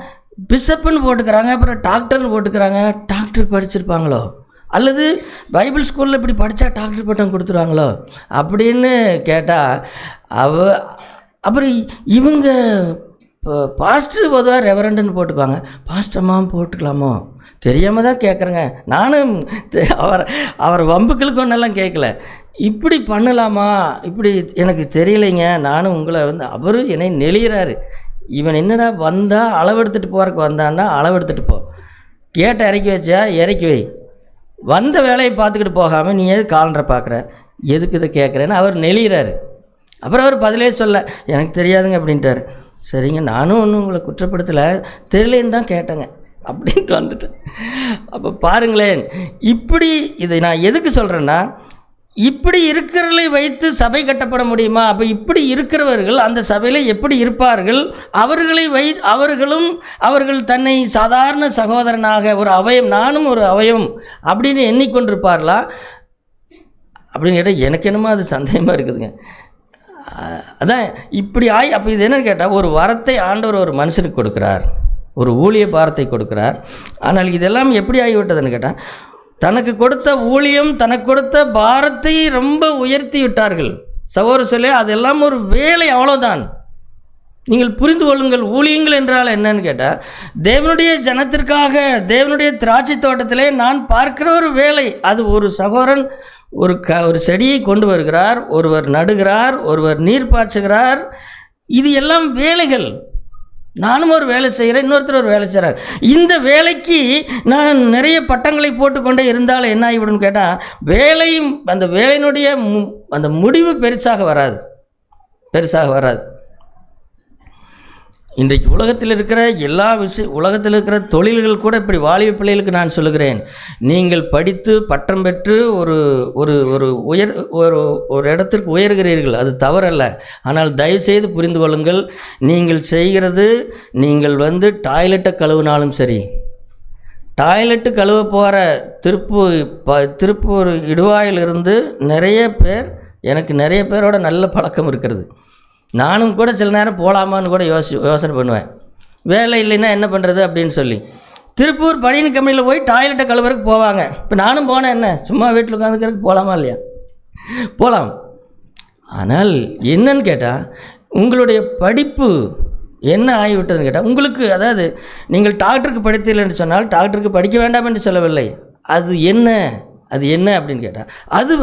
பிஷப்புன்னு போட்டுக்கிறாங்க, அப்புறம் டாக்டர்னு போட்டுக்கிறாங்க. டாக்டர் படிச்சிருப்பாங்களோ, அல்லது பைபிள் ஸ்கூலில் இப்படி படித்தா டாக்டர் பட்டம் கொடுத்துருவாங்களோ அப்படின்னு கேட்டால் அப்புறம் இவங்க பாஸ்டர் பொதுவாக ரெவரண்டுன்னு போட்டுக்குவாங்க, பாஸ்டர்மாவும் போட்டுக்கலாமோ? தெரியாமல் தான் கேட்குறேங்க. நானும் அவர் வம்புக்களுக்கு ஒன்றெல்லாம் கேட்கல. இப்படி பண்ணலாமா? இப்படி எனக்கு தெரியலைங்க. நானும் உங்களை அவர் என்னை நெளிகிறாரு. இவன் என்னடா வந்தால் அளவெடுத்துட்டு போகிறக்கு வந்தான்னா அளவெடுத்துட்டு போ, கேட்டை இறக்கி வச்சா இறக்கி வை, வந்த வேலையை பார்த்துக்கிட்டு போகாமல் நீ எது காலண்டரை பார்க்குற, எதுக்கு இதை கேட்குறேன்னு அவர் நெளிகிறாரு. அப்புறம் அவர் பதிலே சொல்ல, எனக்கு தெரியாதுங்க அப்படின்ட்டார். சரிங்க, நானும் ஒன்றும் உங்களை குற்றப்படுத்தலை, தெரியலேன்னு தான் கேட்டேங்க அப்படின்ட்டு வந்துட்டேன். அப்போ பாருங்களேன், இப்படி இதை நான் எதுக்கு சொல்கிறேன்னா, இப்படி இருக்கிறவர்களை வைத்து சபை கட்டப்பட முடியுமா? அப்போ இப்படி இருக்கிறவர்கள் அந்த சபையில் எப்படி இருப்பார்கள்? அவர்கள் தன்னை சாதாரண சகோதரனாக ஒரு அவயம், நானும் ஒரு அவயம் அப்படின்னு எண்ணிக்கொண்டிருப்பார்களா அப்படின்னு கேட்டால் எனக்கு என்னமோ அது சந்தேகமாக இருக்குதுங்க. அதான் இப்படி அப்போ இது என்னன்னு கேட்டால், ஒரு வரத்தை ஆண்டவர் ஒரு மனுஷனுக்கு கொடுக்குறார், ஒரு ஊழிய பாரத்தை கொடுக்குறார். ஆனால் இதெல்லாம் எப்படி ஆகிவிட்டதுன்னு கேட்டால், தனக்கு கொடுத்த ஊழியம், தனக்கு கொடுத்த பாரத்தை ரொம்ப உயர்த்தி விட்டார்கள். சகோதரர் சொல்லி அதெல்லாம் ஒரு வேலை, அவ்வளோதான். நீங்கள் புரிந்து கொள்ளுங்கள், ஊழியங்கள் என்றால் என்னன்னு கேட்டால், தேவனுடைய ஜனத்திற்காக தேவனுடைய திராட்சை தோட்டத்திலே நான் பார்க்கிற ஒரு வேலை. அது ஒரு சகோதரன் ஒரு செடியை கொண்டு வருகிறார், ஒருவர் நடுகிறார், ஒருவர் நீர் பாய்ச்சுகிறார். இது எல்லாம் வேலைகள். நானும் ஒரு வேலை செய்கிறேன், இன்னொருத்தர் ஒரு வேலை செய்கிறார். இந்த வேலைக்கு நான் நிறைய பட்டங்களை போட்டுக்கொண்டே இருந்தால் என்ன ஆகிவிடும்னு கேட்டால், அந்த வேலையினுடைய அந்த முடிவு பெருசாக வராது. இன்றைக்கு உலகத்தில் இருக்கிற உலகத்தில் இருக்கிற தொழில்கள் கூட இப்படி வாலிப பிள்ளைகளுக்கு நான் சொல்லுகிறேன், நீங்கள் படித்து பட்டம் பெற்று ஒரு ஒரு ஒரு இடத்திற்கு உயர்கிறீர்கள், அது தவறல்ல. ஆனால் தயவுசெய்து புரிந்து கொள்ளுங்கள், நீங்கள் செய்கிறது, நீங்கள் டாய்லெட்டை கழுவினாலும் சரி, டாய்லெட்டு கழுவ போகிற திருப்பூர் இடுவாயிலிருந்து எனக்கு நிறைய பேரோட நல்ல பழக்கம் இருக்கிறது. நானும் கூட சில நேரம் போகலாமான்னு கூட யோசனை பண்ணுவேன். வேலை இல்லைன்னா என்ன பண்ணுறது அப்படின்னு சொல்லி திருப்பூர் பனியன் கம்பெனியில் போய் டாய்லெட்டை கழுவுறதுக்கு போவாங்க. இப்போ நானும் போனேன், என்ன சும்மா வீட்டில் உட்காந்துக்கிறதுக்கு போகலாமா இல்லையா? போகலாம். ஆனால் என்னன்னு கேட்டால், உங்களுடைய படிப்பு என்ன ஆகிவிட்டதுன்னு கேட்டால், உங்களுக்கு அதாவது நீங்கள் டாக்டருக்கு படித்தீர்கள்னு சொன்னால் டாக்டருக்கு படிக்க வேண்டாம் என்று சொல்லவில்லை. அது என்ன அப்படின்னு கேட்டால், அது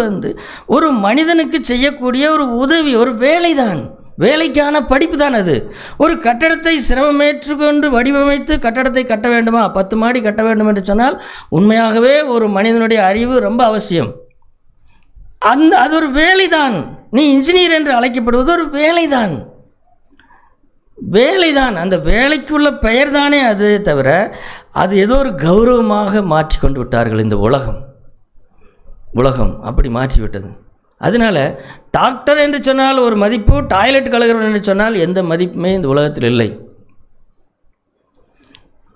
ஒரு மனிதனுக்கு செய்யக்கூடிய ஒரு உதவி, ஒரு வேலை தான், வேலைக்கான படிப்பு தான். அது ஒரு கட்டடத்தை சிரமமேற்றுக்கொண்டு வடிவமைத்து கட்டடத்தை கட்ட வேண்டுமா, 10 மாடி கட்ட வேண்டும் என்று சொன்னால் உண்மையாகவே ஒரு மனிதனுடைய அறிவு ரொம்ப அவசியம். அது ஒரு வேலை தான். நீ இன்ஜினியர் என்று அழைக்கப்படுவது ஒரு வேலை தான். அந்த வேலைக்குள்ள பெயர் தானே அது தவிர, அது ஏதோ ஒரு கௌரவமாக மாற்றி கொண்டு விட்டார்கள். இந்த உலகம் அப்படி மாற்றிவிட்டது. அதனால் டாக்டர் என்று சொன்னால் ஒரு மதிப்பு, டாய்லெட் கழுகிறவன் என்று சொன்னால் எந்த மதிப்புமே இந்த உலகத்தில் இல்லை.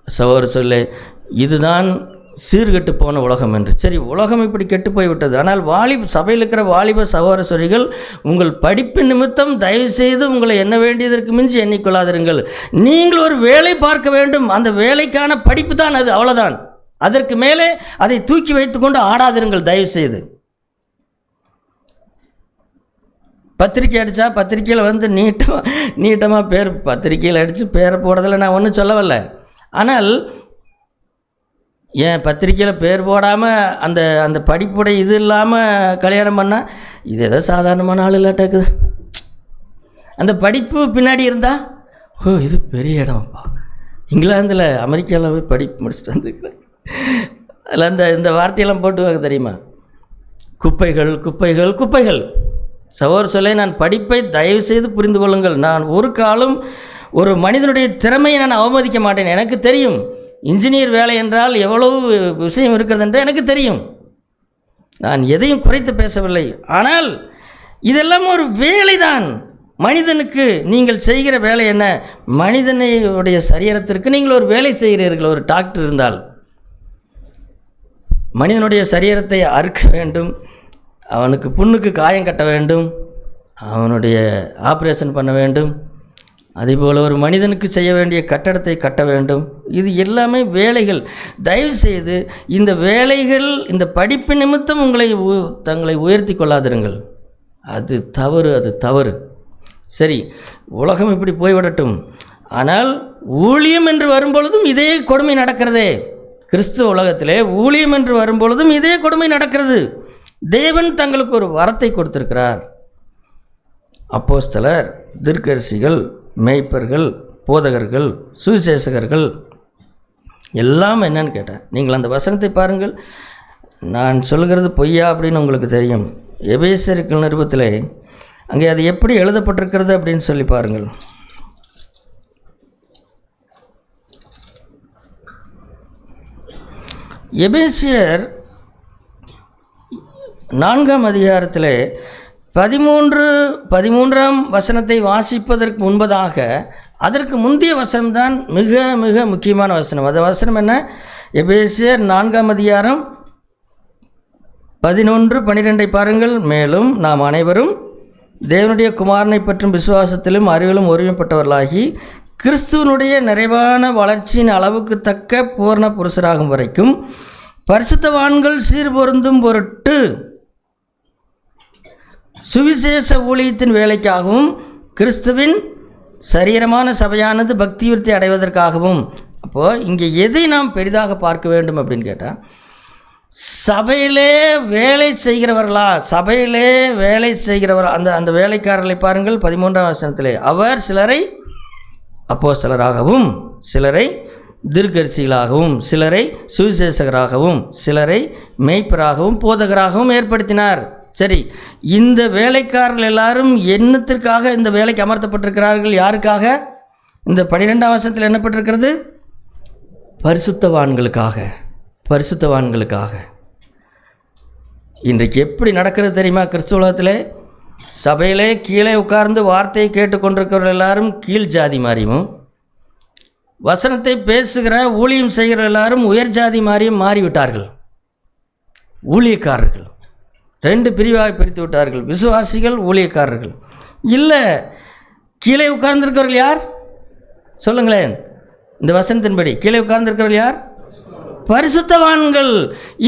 சகோதரர் சொல்ல, இதுதான் சீர்கெட்டு போன உலகம் என்று. சரி, உலகம் இப்படி கெட்டு போய்விட்டது. ஆனால் சபையில் இருக்கிற வாலிப சகோதர சொல்லிகள், உங்கள் படிப்பு நிமித்தம் தயவு செய்து உங்களை எண்ண வேண்டியதற்கு மிஞ்சி எண்ணிக்கொள்ளாதிருங்கள். நீங்கள் ஒரு வேலை பார்க்க வேண்டும், அந்த வேலைக்கான படிப்பு தான் அது, அவ்வளோதான். அதற்கு மேலே அதை தூக்கி வைத்துக்கொண்டு ஆடாதிருங்கள் தயவு செய்து. பத்திரிக்கை அடித்தா பத்திரிக்கையில் நீட்டமாக பேர் பத்திரிக்கையில் அடித்து பேரை போடுறதில் நான் ஒன்றும் சொல்லவில்லை. ஆனால் ஏன் பத்திரிக்கையில் பேர் போடாமல் அந்த படிப்புடைய இது இல்லாமல் கல்யாணம் பண்ணால் இது ஏதோ சாதாரணமான ஆள் இல்லாட்டாக்குது. அந்த படிப்பு பின்னாடி இருந்தால், ஓ இது பெரிய இடம்ப்பா, இங்கிலாந்தில் அமெரிக்காவில் போய் படிப்பு முடிச்சுட்டு வந்துருக்கிறேன். அதில் இந்த வார்த்தையெல்லாம் போட்டு தெரியுமா? குப்பைகள் குப்பைகள் குப்பைகள். சகோதரர் சொல்ல, நான் படிப்பை தயவு செய்து புரிந்து கொள்ளுங்கள். நான் ஒரு காலம் ஒரு மனிதனுடைய திறமையை நான் அவமதிக்க மாட்டேன். எனக்கு தெரியும் இன்ஜினியர் வேலை என்றால் எவ்வளவு விஷயம் இருக்கிறது என்று எனக்கு தெரியும். நான் எதையும் குறைத்து பேசவில்லை. ஆனால் இதெல்லாம் ஒரு வேலை தான். மனிதனுக்கு நீங்கள் செய்கிற வேலை என்ன? மனிதனுடைய சரீரத்திற்கு நீங்கள் ஒரு வேலை செய்கிறீர்கள். ஒரு டாக்டர் இருந்தால் மனிதனுடைய சரீரத்தை அறுக்க வேண்டும், அவனுக்கு புண்ணுக்கு காயம் கட்ட வேண்டும், அவனுடைய ஆப்ரேஷன் பண்ண வேண்டும். அதேபோல் ஒரு மனிதனுக்கு செய்ய வேண்டிய கட்டடத்தை கட்ட வேண்டும். இது எல்லாமே வேலைகள். தயவு செய்து இந்த வேலைகள், இந்த படிப்பு நிமித்தம் தங்களை உயர்த்தி கொள்ளாதிருங்கள். அது தவறு, அது தவறு. சரி, உலகம் இப்படி போய்விடட்டும். ஆனால் ஊழியம் என்று வரும்பொழுதும் இதே கொடுமை நடக்கிறதே. கிறிஸ்துவ உலகத்திலே ஊழியம் என்று வரும்பொழுதும் இதே கொடுமை நடக்கிறது. தேவன் தங்களுக்கு ஒரு வரத்தை கொடுத்திருக்கிறார். அப்போஸ்தலர், தீர்க்கதரிசிகள், மேய்ப்பர்கள், போதகர்கள், சுவிசேஷகர்கள் எல்லாம் என்னன்னு கேட்டேன். நீங்கள் அந்த வசனத்தை பாருங்கள். நான் சொல்கிறது பொய்யா அப்படின்னு உங்களுக்கு தெரியும். எபேசியர்கள் நிருபத்திலே அங்கே அது எப்படி எழுதப்பட்டிருக்கிறது அப்படின்னு சொல்லி பாருங்கள். எபேசியர் 4ஆம் அதிகாரத்திலே 13ஆம் வசனத்தை வாசிப்பதற்கு முன்பதாக அதற்கு முந்தைய வசனம்தான் மிக மிக முக்கியமான வசனம். அந்த வசனம் என்ன? எபேசியர் 4ஆம் அதிகாரம் 11-12 பாருங்கள். மேலும் நாம் அனைவரும் தேவனுடைய குமாரனை பற்றும் விசுவாசத்திலும் அறிவிலும் ஒருமைப்பட்டவர்களாகி கிறிஸ்துவனுடைய நிறைவான வளர்ச்சியின் அளவுக்கு தக்க பூர்ண புருஷராகும் வரைக்கும் பரிசுத்தவான்கள் சீர்பொருந்தும் பொருட்டு சுவிசேஷ ஊழியத்தின் வேலைக்காகவும் கிறிஸ்துவின் சரீரமான சபையானது பக்தியுறுத்தி அடைவதற்காகவும். அப்போது இங்கே எதை நாம் பெரிதாக பார்க்க வேண்டும் அப்படின்னு கேட்டால், சபையிலே வேலை செய்கிறவர்களா, சபையிலே வேலை செய்கிறவர் அந்த வேலைக்காரர்களை பாருங்கள். 13ஆம் வசனத்திலே அவர் சிலரை அப்போஸ்தலராகவும், சிலரை தீர்க்கதரிசிகளாகவும், சிலரை சுவிசேஷகராகவும், சிலரை மேய்ப்பராகவும், போதகராகவும் ஏற்படுத்தினார். சரி, இந்த வேலைக்காரர்கள் எல்லாரும் என்னத்திற்காக இந்த வேலைக்கு அமர்த்தப்பட்டிருக்கிறார்கள்? யாருக்காக? இந்த 12ஆம் வசனத்தில் என்னப்பட்டிருக்கிறது? பரிசுத்தவான்களுக்காக. பரிசுத்தவான்களுக்காக. இன்றைக்கு எப்படி நடக்கிறது தெரியுமா? கிறிஸ்துவ உலகத்திலே சபையிலே கீழே உட்கார்ந்து வார்த்தையை கேட்டுக்கொண்டிருக்கிறவர்கள் எல்லாரும் கீழ் ஜாதி மாதிரியும், வசனத்தை பேசுகிற ஊழியம் செய்கிற எல்லாரும் உயர் ஜாதி மாதிரியும் மாறிவிட்டார்கள். ஊழியக்காரர்கள் 2 பிரிவாக பிரித்து விட்டார்கள். விசுவாசிகள், ஊழியக்காரர்கள். இல்லை, கீழே உட்கார்ந்திருக்கிறவர்கள் யார் சொல்லுங்களேன்? இந்த வசனத்தின்படி கீழே உட்கார்ந்திருக்கிறவர்கள் யார்? பரிசுத்தவான்கள்.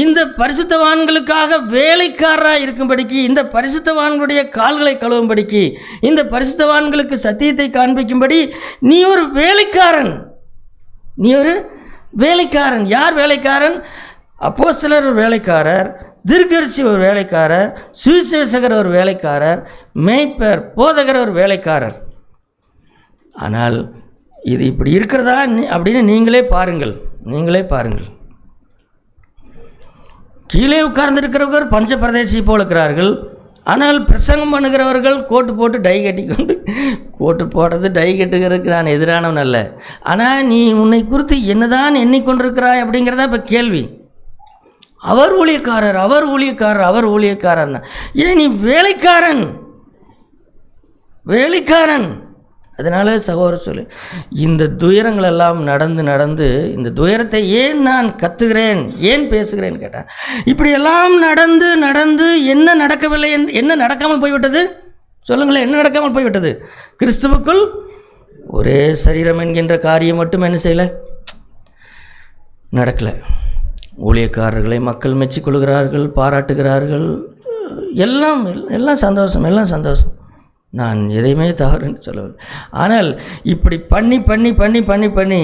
இந்த பரிசுத்தவான்களுக்காக வேலைக்காரராக இருக்கும்படிக்கு, இந்த பரிசுத்தவான்களுடைய கால்களை கழுவும்படிக்கு, இந்த பரிசுத்தவான்களுக்கு சத்தியத்தை காண்பிக்கும்படி நீ ஒரு வேலைக்காரன். நீ ஒரு வேலைக்காரன். யார் வேலைக்காரன்? அப்போஸ்தலர் ஒரு வேலைக்காரர், தீர்க்கதரிசி ஒரு வேலைக்காரர், சுவிசேஷகர் ஒரு வேலைக்காரர், மேய்ப்பர், போதகர் ஒரு வேலைக்காரர். ஆனால் இது இப்படி இருக்கிறதா அப்படின்னு நீங்களே பாருங்கள். நீங்களே பாருங்கள். கீழே உட்கார்ந்திருக்கிறவர்கள் பஞ்ச பிரதேசி போல் இருக்கிறார்கள். ஆனால் பிரசங்கம் பண்ணுகிறவர்கள் கோட்டு போட்டு டை கட்டிக்கொண்டு, கோட்டு போடுறது டை கட்டுகிறதுக்கு நான் எதிரானவன் அல்ல. ஆனால் நீ உன்னை குறித்து என்னதான் எண்ணிக்கொண்டிருக்கிறாய் அப்படிங்கிறதா இப்போ கேள்வி. அவர் ஊழியக்காரர், அவர் ஊழியக்காரர், அவர் ஊழியக்காரர். ஏன் நீ வேலைக்காரன்? வேலைக்காரன். அதனால் சகோதரர் சொல்லு, இந்த துயரங்கள் எல்லாம் நடந்து இந்த துயரத்தை ஏன் நான் கத்துகிறேன், ஏன் பேசுகிறேன்னு கேட்டேன். இப்படியெல்லாம் நடந்து என்ன நடக்கவில்லை, என்ன நடக்காமல் போய்விட்டது சொல்லுங்களேன்? என்ன நடக்காமல் போய்விட்டது? கிறிஸ்துவுக்குள் ஒரே சரீரம் என்கின்ற காரியம் மட்டும் என்ன செய்யலை, நடக்கலை. ஊழியக்காரர்களை மக்கள் மெச்சிக்கொள்கிறார்கள், பாராட்டுகிறார்கள். எல்லாம் சந்தோஷம், எல்லாம் சந்தோஷம். நான் எதையுமே தவறுன்னு சொல்லவில்லை. ஆனால் இப்படி பண்ணி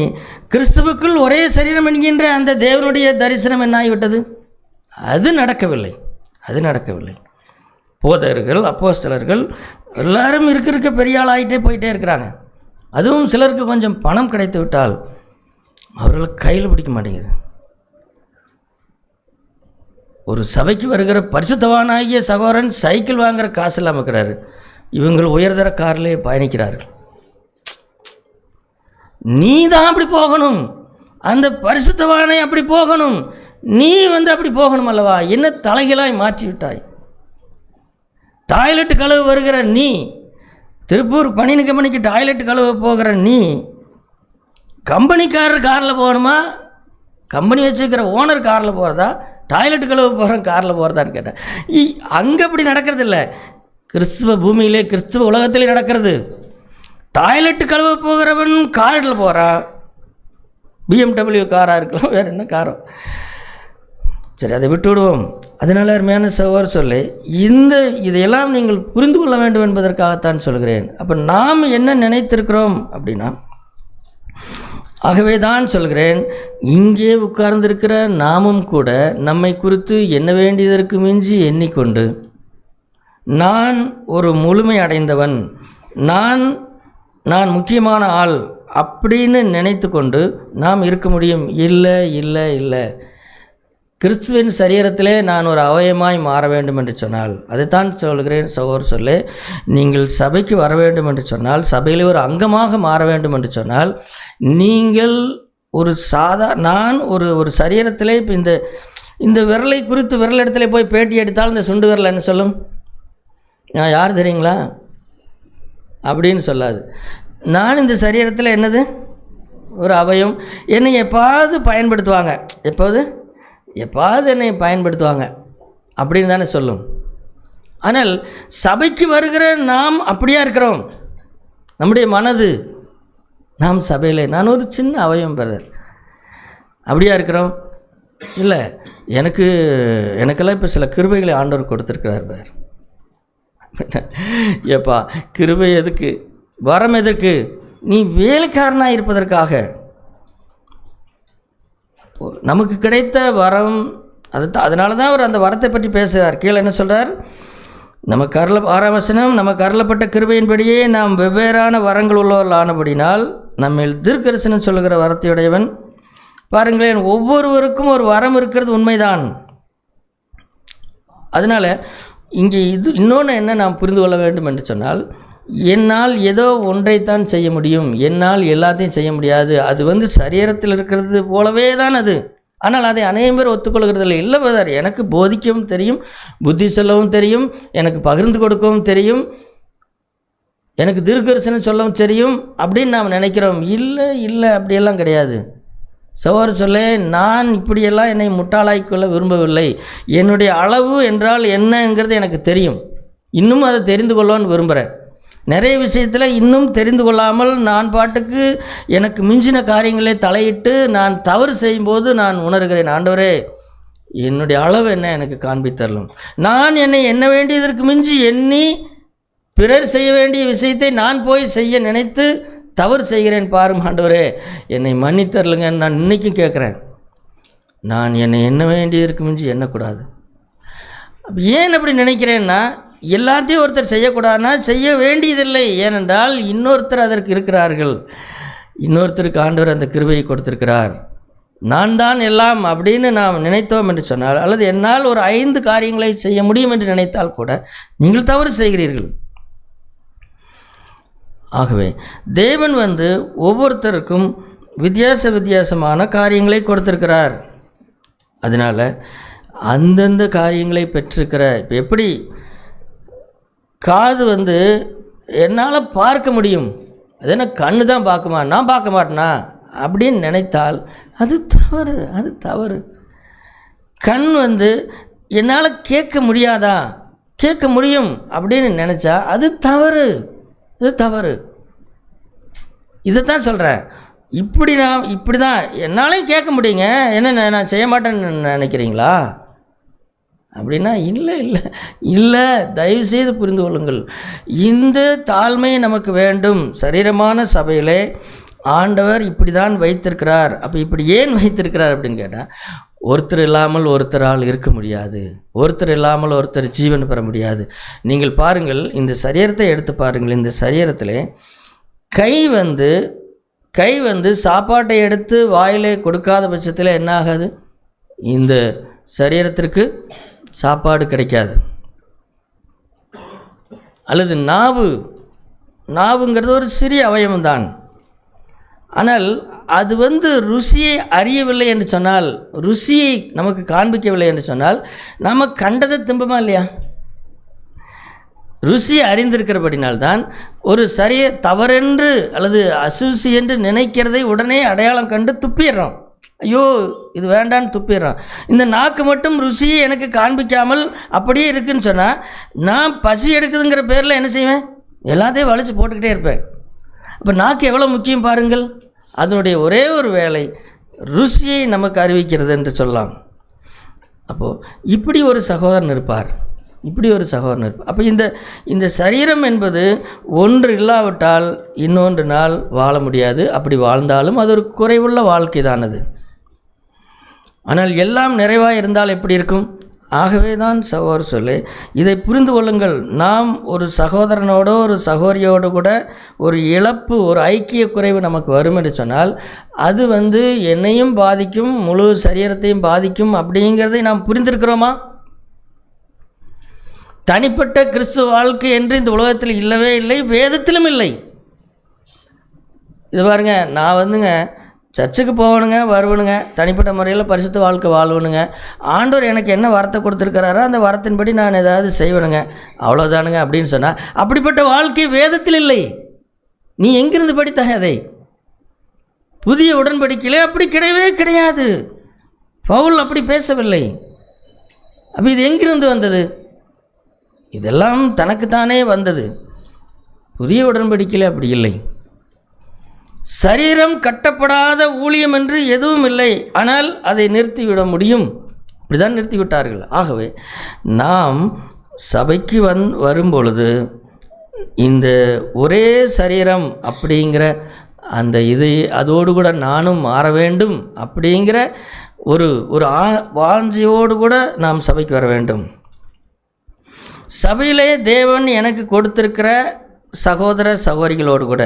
கிறிஸ்துவுக்குள் ஒரே சரீரம் என்கின்ற அந்த தேவனுடைய தரிசனம் என்ன ஆகிவிட்டது? அது நடக்கவில்லை. போதகர்கள், அப்போஸ்தலர்கள் எல்லாரும் இருக்க பெரிய ஆள் ஆகிட்டே போயிட்டே இருக்கிறாங்க. அதுவும் சிலருக்கு கொஞ்சம் பணம் கிடைத்து விட்டால் அவர்களுக்கு கையில் பிடிக்க மாட்டேங்குது. ஒரு சபைக்கு வருகிற பரிசுத்தவானாகிய சகோதரன் சைக்கிள் வாங்குகிற காசு இல்லாமல் இருக்கிறாரு. இவங்கள் உயர்தர காரிலே பயணிக்கிறார்கள். நீ தான் அப்படி போகணும், அந்த பரிசுத்தவானை அப்படி போகணும், நீ அப்படி போகணும் அல்லவா? என்ன தலைகளாய் மாற்றி விட்டாய். டாய்லெட் கழுவு வருகிற நீ, திருப்பூர் பணினி கம்பெனிக்கு டாய்லெட் கழுவ போகிற நீ, கம்பெனிக்காரர் காரில் போகணுமா, கம்பெனி வச்சுருக்கிற ஓனர் காரில் போகிறதா, டாய்லெட் கழுவ போகிறேன் காரில் போகிறதான்னு கேட்டேன். அங்கே அப்படி நடக்கிறது இல்லை. கிறிஸ்துவ பூமியிலே, கிறிஸ்துவ உலகத்திலே நடக்கிறது. டாய்லெட்டு கழுவ போகிறவன் காரில் போகிறான். BMW காராக இருக்கலாம், வேறு என்ன காரோ. சரி, அதை விட்டு விடுவோம். அதனால் அருமையான சகோதரர் சொல்லி இதையெல்லாம் நீங்கள் புரிந்து கொள்ள வேண்டும் என்பதற்காகத்தான் சொல்கிறேன். அப்போ நாம் என்ன நினைத்திருக்கிறோம் அப்படின்னா, ஆகவே தான் சொல்கிறேன், இங்கே உட்கார்ந்திருக்கிற நாமும் கூட நம்மை குறித்து எண்ண வேண்டியதற்கு மிஞ்சி எண்ணிக்கொண்டு நான் ஒரு முழுமை அடைந்தவன், நான் முக்கியமான ஆள் அப்படின்னு நினைத்து கொண்டு நாம் இருக்க முடியும். இல்லை இல்லை இல்லை, கிறிஸ்துவின் சரீரத்திலே நான் ஒரு அவயமாய் மாற வேண்டும் என்று சொன்னால், அதைத்தான் சொல்கிறேன் சகோதரர் சொல்லே, நீங்கள் சபைக்கு வர வேண்டும் என்று சொன்னால், சபையிலே ஒரு அங்கமாக மாற வேண்டும் என்று சொன்னால், நீங்கள் ஒரு நான் ஒரு சரீரத்திலே இப்போ இந்த விரலை குறித்து விரல் இடத்துல போய் பேட்டி எடுத்தால் இந்த சுண்டு விரல் என்ன சொல்லும்? நான் யார் தெரியுங்களா அப்படின்னு சொல்லாது. நான் இந்த சரீரத்தில் என்னது ஒரு அவயம், என்னை எப்பாவது பயன்படுத்துவாங்க, எப்பாவது என்னை பயன்படுத்துவாங்க அப்படின்னு தானே சொல்லும். ஆனால் சபைக்கு வருகிற நாம் அப்படியா இருக்கிறோம்? நம்முடைய மனது, நாம் சபையில் நான் ஒரு சின்ன அவயம் பிரதர் அப்படியா இருக்கிறோம்? இல்லை, எனக்கெல்லாம் இப்போ சில கிருபைகளை ஆண்டவர் கொடுத்துருக்கிறார் பார். ஏப்பா, கிருபை எதுக்கு, வரம் எதற்கு? நீ வேலைக்காரனாக இருப்பதற்காக. நமக்கு கிடைத்த வரம் அதனால தான் அவர் அந்த வரத்தை பற்றி பேசுகிறார். கீழே என்ன சொல்கிறார்? நமக்கு 6ஆம் வசனம், நமக்கு அருளப்பட்ட கிருபையின்படியே நாம் வெவ்வேறான வரங்கள் உள்ளவர்கள் ஆனபடினால் நம்மில் தீர்க்கதரிசனம் சொல்லுகிற வரத்தையுடையவன். பாருங்களேன், ஒவ்வொருவருக்கும் ஒரு வரம் இருக்கிறது உண்மைதான். அதனால் இங்கே இன்னொன்று என்ன நாம் புரிந்து கொள்ள வேண்டும் என்று சொன்னால், என்னால் ஏதோ ஒன்றைத்தான் செய்ய முடியும், என்னால் எல்லாத்தையும் செய்ய முடியாது. அது சரீரத்தில் இருக்கிறது போலவே தான் அது. ஆனால் அதை அநேகம் பேர் ஒத்துக்கொள்கிறதில்லை. இல்லை பிரதர், எனக்கு போதிக்கவும் தெரியும், புத்தி சொல்லவும் தெரியும், எனக்கு பகிர்ந்து கொடுக்கவும் தெரியும், எனக்கு தீர்க்கதரிசனம் சொல்லவும் தெரியும் அப்படின்னு நாம் நினைக்கிறோம். இல்லை அப்படியெல்லாம் கிடையாது. சகோதரர் சொல்ல, நான் இப்படியெல்லாம் என்னை முட்டாளாக்கிக்கொள்ள விரும்பவில்லை. என்னுடைய அளவு என்றால் என்னங்கிறது எனக்கு தெரியும், இன்னும் அதை தெரிந்து கொள்ளணும்னு விரும்புகிறேன். நிறைய விஷயத்தில் இன்னும் தெரிந்து கொள்ளாமல் நான் பாட்டுக்கு எனக்கு மிஞ்சின காரியங்களை தலையிட்டு நான் தவறு செய்யும்போது நான் உணர்கிறேன், ஆண்டவரே என்னுடைய அளவு என்ன எனக்கு காண்பித்தரலும். நான் என்னை எண்ண வேண்டியதற்கு மிஞ்சி எண்ணி பிறர் செய்ய வேண்டிய விஷயத்தை நான் போய் செய்ய நினைத்து தவறு செய்கிறேன் பாரும் ஆண்டவரே, என்னை மன்னித்தரலுங்க. நான் இன்றைக்கும் கேட்குறேன், நான் என்னை எண்ண வேண்டியதற்கு மிஞ்சி எண்ணக்கூடாது. ஏன் அப்படி நினைக்கிறேன்னா, எல்லாத்தையும் ஒருத்தர் செய்யக்கூடாதுன்னா செய்ய வேண்டியதில்லை. ஏனென்றால் இன்னொருத்தர் அதற்கு இருக்கிறார்கள். இன்னொருத்தருக்கு ஆண்டவர் அந்த கிருபையை கொடுத்திருக்கிறார். நான் தான் எல்லாம் அப்படின்னு நாம் நினைத்தோம் என்று சொன்னால், அல்லது என்னால் ஒரு 5 காரியங்களை செய்ய முடியும் என்று நினைத்தால் கூட நீங்கள் தவறு செய்கிறீர்கள். ஆகவே தேவன் ஒவ்வொருத்தருக்கும் வித்தியாசமான காரியங்களை கொடுத்திருக்கிறார். அதனால் அந்தந்த காரியங்களை பெற்றிருக்கிற, இப்போ எப்படி காது என்னால் பார்க்க முடியும், அது என்ன கண்ணு தான் பார்க்குமா, நான் பார்க்க மாட்டேனா அப்படின்னு நினைத்தால் அது தவறு. கண் என்னால் கேட்க முடியாதா, கேட்க முடியும் அப்படின்னு நினச்சா அது தவறு. இதைத்தான் சொல்கிறேன். இப்படி தான் என்னாலையும் கேட்க முடியுங்க, என்ன நான் செய்ய மாட்டேன்னு நினைக்கிறீங்களா அப்படின்னா, இல்லை, தயவுசெய்து புரிந்து கொள்ளுங்கள். இந்த தாழ்மை நமக்கு வேண்டும். சரீரமான சபையிலே ஆண்டவர் இப்படி தான் வைத்திருக்கிறார். அப்போ இப்படி ஏன் வைத்திருக்கிறார் அப்படின்னு கேட்டால், ஒருத்தர் இல்லாமல் ஒருத்தரால் இருக்க முடியாது, ஒருத்தர் இல்லாமல் ஒருத்தர் ஜீவன் பெற முடியாது. நீங்கள் பாருங்கள், இந்த சரீரத்தை எடுத்து பாருங்கள். இந்த சரீரத்தில் கை வந்து சாப்பாட்டை எடுத்து வாயிலே கொடுக்காத பட்சத்தில் என்ன ஆகாது? இந்த சரீரத்திற்கு சாப்பாடு கிடைக்காது. அல்லது நாவுங்கிறது ஒரு சிறிய அவயவம்தான். ஆனால் அது ருசியை அறியவில்லை என்று சொன்னால், ருசியை நமக்கு காண்பிக்கவில்லை என்று சொன்னால், நம்ம கண்டதை திம்புமா இல்லையா? ருசியை அறிந்திருக்கிறபடினால்தான் ஒரு தவறென்று அல்லது அசூசி என்று நினைக்கிறதை உடனே அடையாளம் கண்டு துப்பிடுறோம். ஐயோ இது வேண்டான்னு துப்பிடுறோம். இந்த நாக்கு மட்டும் ருசியை எனக்கு காண்பிக்காமல் அப்படியே இருக்குன்னு சொன்னால், நான் பசி எடுக்குதுங்கிற பேரில் என்ன செய்வேன்? எல்லாத்தையும் வலிச்சு போட்டுக்கிட்டே இருப்பேன். அப்போ நாக்கு எவ்வளோ முக்கியம் பாருங்கள். அதனுடைய ஒரே ஒரு வேலை ருசியை நமக்கு அறிவிக்கிறது என்று சொல்லலாம். அப்போது இப்படி ஒரு சகோதரன் இருப்பார். அப்போ இந்த சரீரம் என்பது ஒன்று இல்லாவிட்டால் இன்னொன்று நாள் வாழ முடியாது. அப்படி வாழ்ந்தாலும் அது ஒரு குறைவுள்ள வாழ்க்கை தான் அது. ஆனால் எல்லாம் நிறைவாக இருந்தால் எப்படி இருக்கும்? ஆகவே தான் சகோதரர் சொல்லி இதை புரிந்து கொள்ளுங்கள். நாம் ஒரு சகோதரனோடோ ஒரு சகோதரியோடு கூட ஒரு இழப்பு, ஒரு ஐக்கிய குறைவு நமக்கு வரும் என்று சொன்னால், அது என்னையும் பாதிக்கும், முழு சரீரத்தையும் பாதிக்கும். அப்படிங்கிறதை நாம் புரிந்திருக்கிறோமா? தனிப்பட்ட கிறிஸ்துவ வாழ்க்கை என்று இந்த உலகத்தில் இல்லவே இல்லை, வேதத்திலும் இல்லை. இது பாருங்க, நான் சர்ச்சுக்கு போகணுங்க, வருவனுங்க, தனிப்பட்ட முறையில் பரிசுத்த வாழ்க்கை வாழ்வனுங்க. ஆண்டவர் எனக்கு என்ன வரத்தை கொடுத்துருக்கிறாரோ அந்த வரத்தின்படி நான் ஏதாவது செய்வனுங்க, அவ்வளோதானுங்க அப்படின்னு சொன்னால், அப்படிப்பட்ட வாழ்க்கை வேதத்தில் இல்லை. நீ எங்கிருந்து படித்தாய் அதை? புதிய உடன்படிக்கையிலே அப்படி கிடையவே கிடையாது. பவுல் அப்படி பேசவில்லை. அப்போ இது எங்கிருந்து வந்தது? இதெல்லாம் தனக்குத்தானே வந்தது. புதிய உடன்படிக்கையில் அப்படி இல்லை. சரீரம் கட்டப்படாத ஊழியம் என்று எதுவும் இல்லை. ஆனால் அதை நிறுத்திவிட முடியும். இப்படிதான் நிறுத்திவிட்டார்கள். ஆகவே நாம் சபைக்கு வரும்பொழுது இந்த ஒரே சரீரம் அப்படிங்கிற அந்த அதோடு கூட நானும் மாற வேண்டும் அப்படிங்கிற ஒரு வாஞ்சையோடு கூட நாம் சபைக்கு வர வேண்டும். சபையிலே தேவன் எனக்கு கொடுத்திருக்கிற சகோதர சகோதரிகளோடு கூட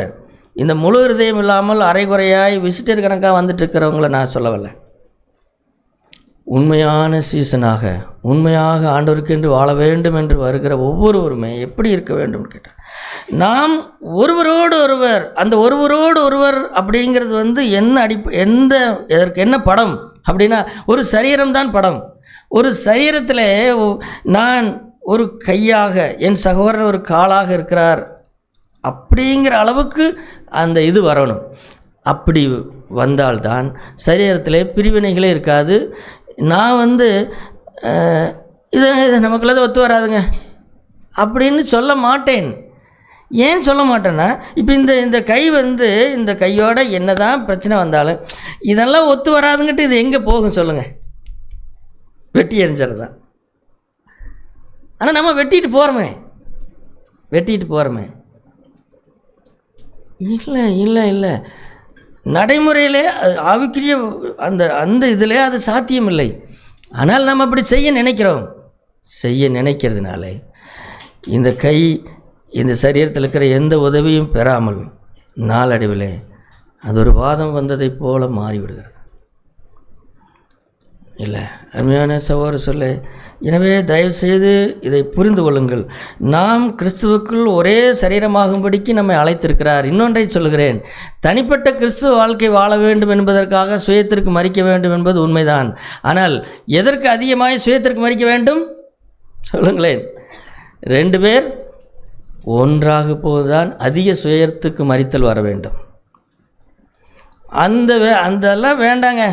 இந்த முழு இருதயம் இல்லாமல் அரைகுறையாய் விசிட்டர் கணக்காக வந்துட்டுருக்கிறவங்கள நான் சொல்லவில்லை. உண்மையான சீசனாக உண்மையாக ஆண்டவருக்கென்று வாழ வேண்டும் என்று வருகிற ஒவ்வொருவருமே எப்படி இருக்க வேண்டும் கேட்டால், நாம் ஒருவரோடு ஒருவர், அந்த ஒருவரோடு ஒருவர் அப்படிங்கிறது எதற்கு என்ன படம் அப்படின்னா, ஒரு சரீரம்தான் படம். ஒரு சரீரத்தில் நான் ஒரு கையாக, என் சகோதரர் ஒரு காலாக இருக்கிறார் அப்படிங்கிற அளவுக்கு அந்த இது வரணும். அப்படி வந்தால்தான் சரீரத்தில் பிரிவினைகளே இருக்காது. நான் இதை நமக்குள்ளதை ஒத்து வராதுங்க அப்படின்னு சொல்ல மாட்டேன். ஏன் சொல்ல மாட்டேன்னா, இப்போ இந்த கை இந்த கையோட என்ன தான் பிரச்சனை வந்தாலும் இதெல்லாம் ஒத்து வராதுங்கிட்டு இது எங்கே போகும் சொல்லுங்கள்? வெட்டி எறிஞ்சிறது தான். ஆனால் நம்ம வெட்டிட்டு போகிறோமே. இல்லை நடைமுறையிலே ஆவிக்குரிய அந்த இதிலே அது சாத்தியமில்லை. ஆனால் நம்ம அப்படி செய்ய நினைக்கிறதுனால இந்த கை இந்த சரீரத்தில் இருக்கிற எந்த உதவியும் பெறாமல் நாளடைவில் அது ஒரு வாதம் வந்ததை போல மாறிவிடுகிறது. இல்லை, அருமையான சகோதரர் சொல்ல, எனவே தயவுசெய்து இதை புரிந்து கொள்ளுங்கள். நாம் கிறிஸ்துவுக்குள் ஒரே சரீரமாகும்படிக்கு நம்மை அழைத்திருக்கிறார். இன்னொன்றை சொல்கிறேன், தனிப்பட்ட கிறிஸ்துவ வாழ்க்கை வாழ வேண்டும் என்பதற்காக சுயத்திற்கு மறிக்க வேண்டும் என்பது உண்மைதான். ஆனால் எதற்கு அதிகமாய் சுயத்திற்கு மறிக்க வேண்டும் சொல்லுங்களேன்? 2 பேர் ஒன்றாக போதுதான் அதிக சுயத்துக்கு மறித்தல் வர வேண்டும். அதெல்லாம் வேண்டாங்க,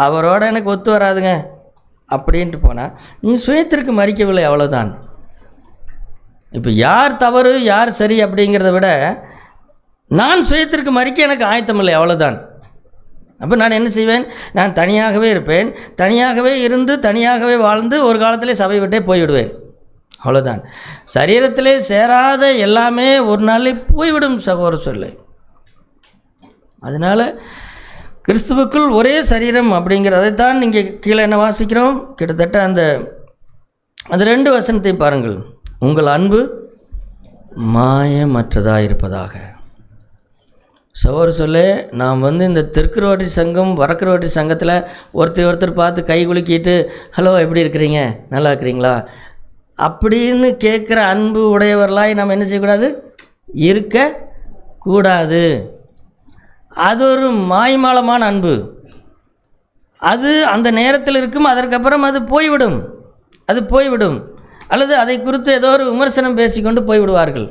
அவரோட எனக்கு ஒத்து வராதுங்க அப்படின்ட்டு போனால் நீ சுயத்திற்கு மறிக்கவில்லை, அவ்வளோதான். இப்போ யார் தவறு யார் சரி அப்படிங்கிறத விட நான் சுயத்திற்கு மறிக்க எனக்கு ஆயத்தமில்லை, அவ்வளோதான். அப்போ நான் என்ன செய்வேன்? நான் தனியாகவே இருப்பேன். தனியாகவே இருந்து தனியாகவே வாழ்ந்து ஒரு காலத்திலே சபை விட்டே போய்விடுவேன், அவ்வளோதான். சரீரத்திலே சேராத எல்லாமே ஒரு நாளில் போய்விடும் சகோதர சொல்லு. அதனால் கிறிஸ்துவுக்குள் ஒரே சரீரம் அப்படிங்கிறதைத்தான் இங்கே கீழே என்ன வாசிக்கிறோம்? கிட்டத்தட்ட அந்த 2 வசனத்தை பாருங்கள். உங்கள் அன்பு மாயமற்றதாக இருப்பதாக. சகோதர நாம் இந்த தெற்கு ரோட்டரி சங்கம் வடக்கு ரோட்டரி சங்கத்தில் ஒருத்தர் பார்த்து கை குலுக்கிட்டு ஹலோ எப்படி இருக்கிறீங்க, நல்லா இருக்கிறீங்களா அப்படின்னு கேட்குற அன்பு உடையவர்களாய் நாம் என்ன செய்யக்கூடாது? இருக்கக்கூடாது. அது ஒரு மாய்மாலமான அன்பு. அது அந்த நேரத்தில் இருக்கும், அதற்கப்புறம் அது போய்விடும். அல்லது அதை குறித்து ஏதோ ஒரு விமர்சனம் பேசிக்கொண்டு போய்விடுவார்கள்.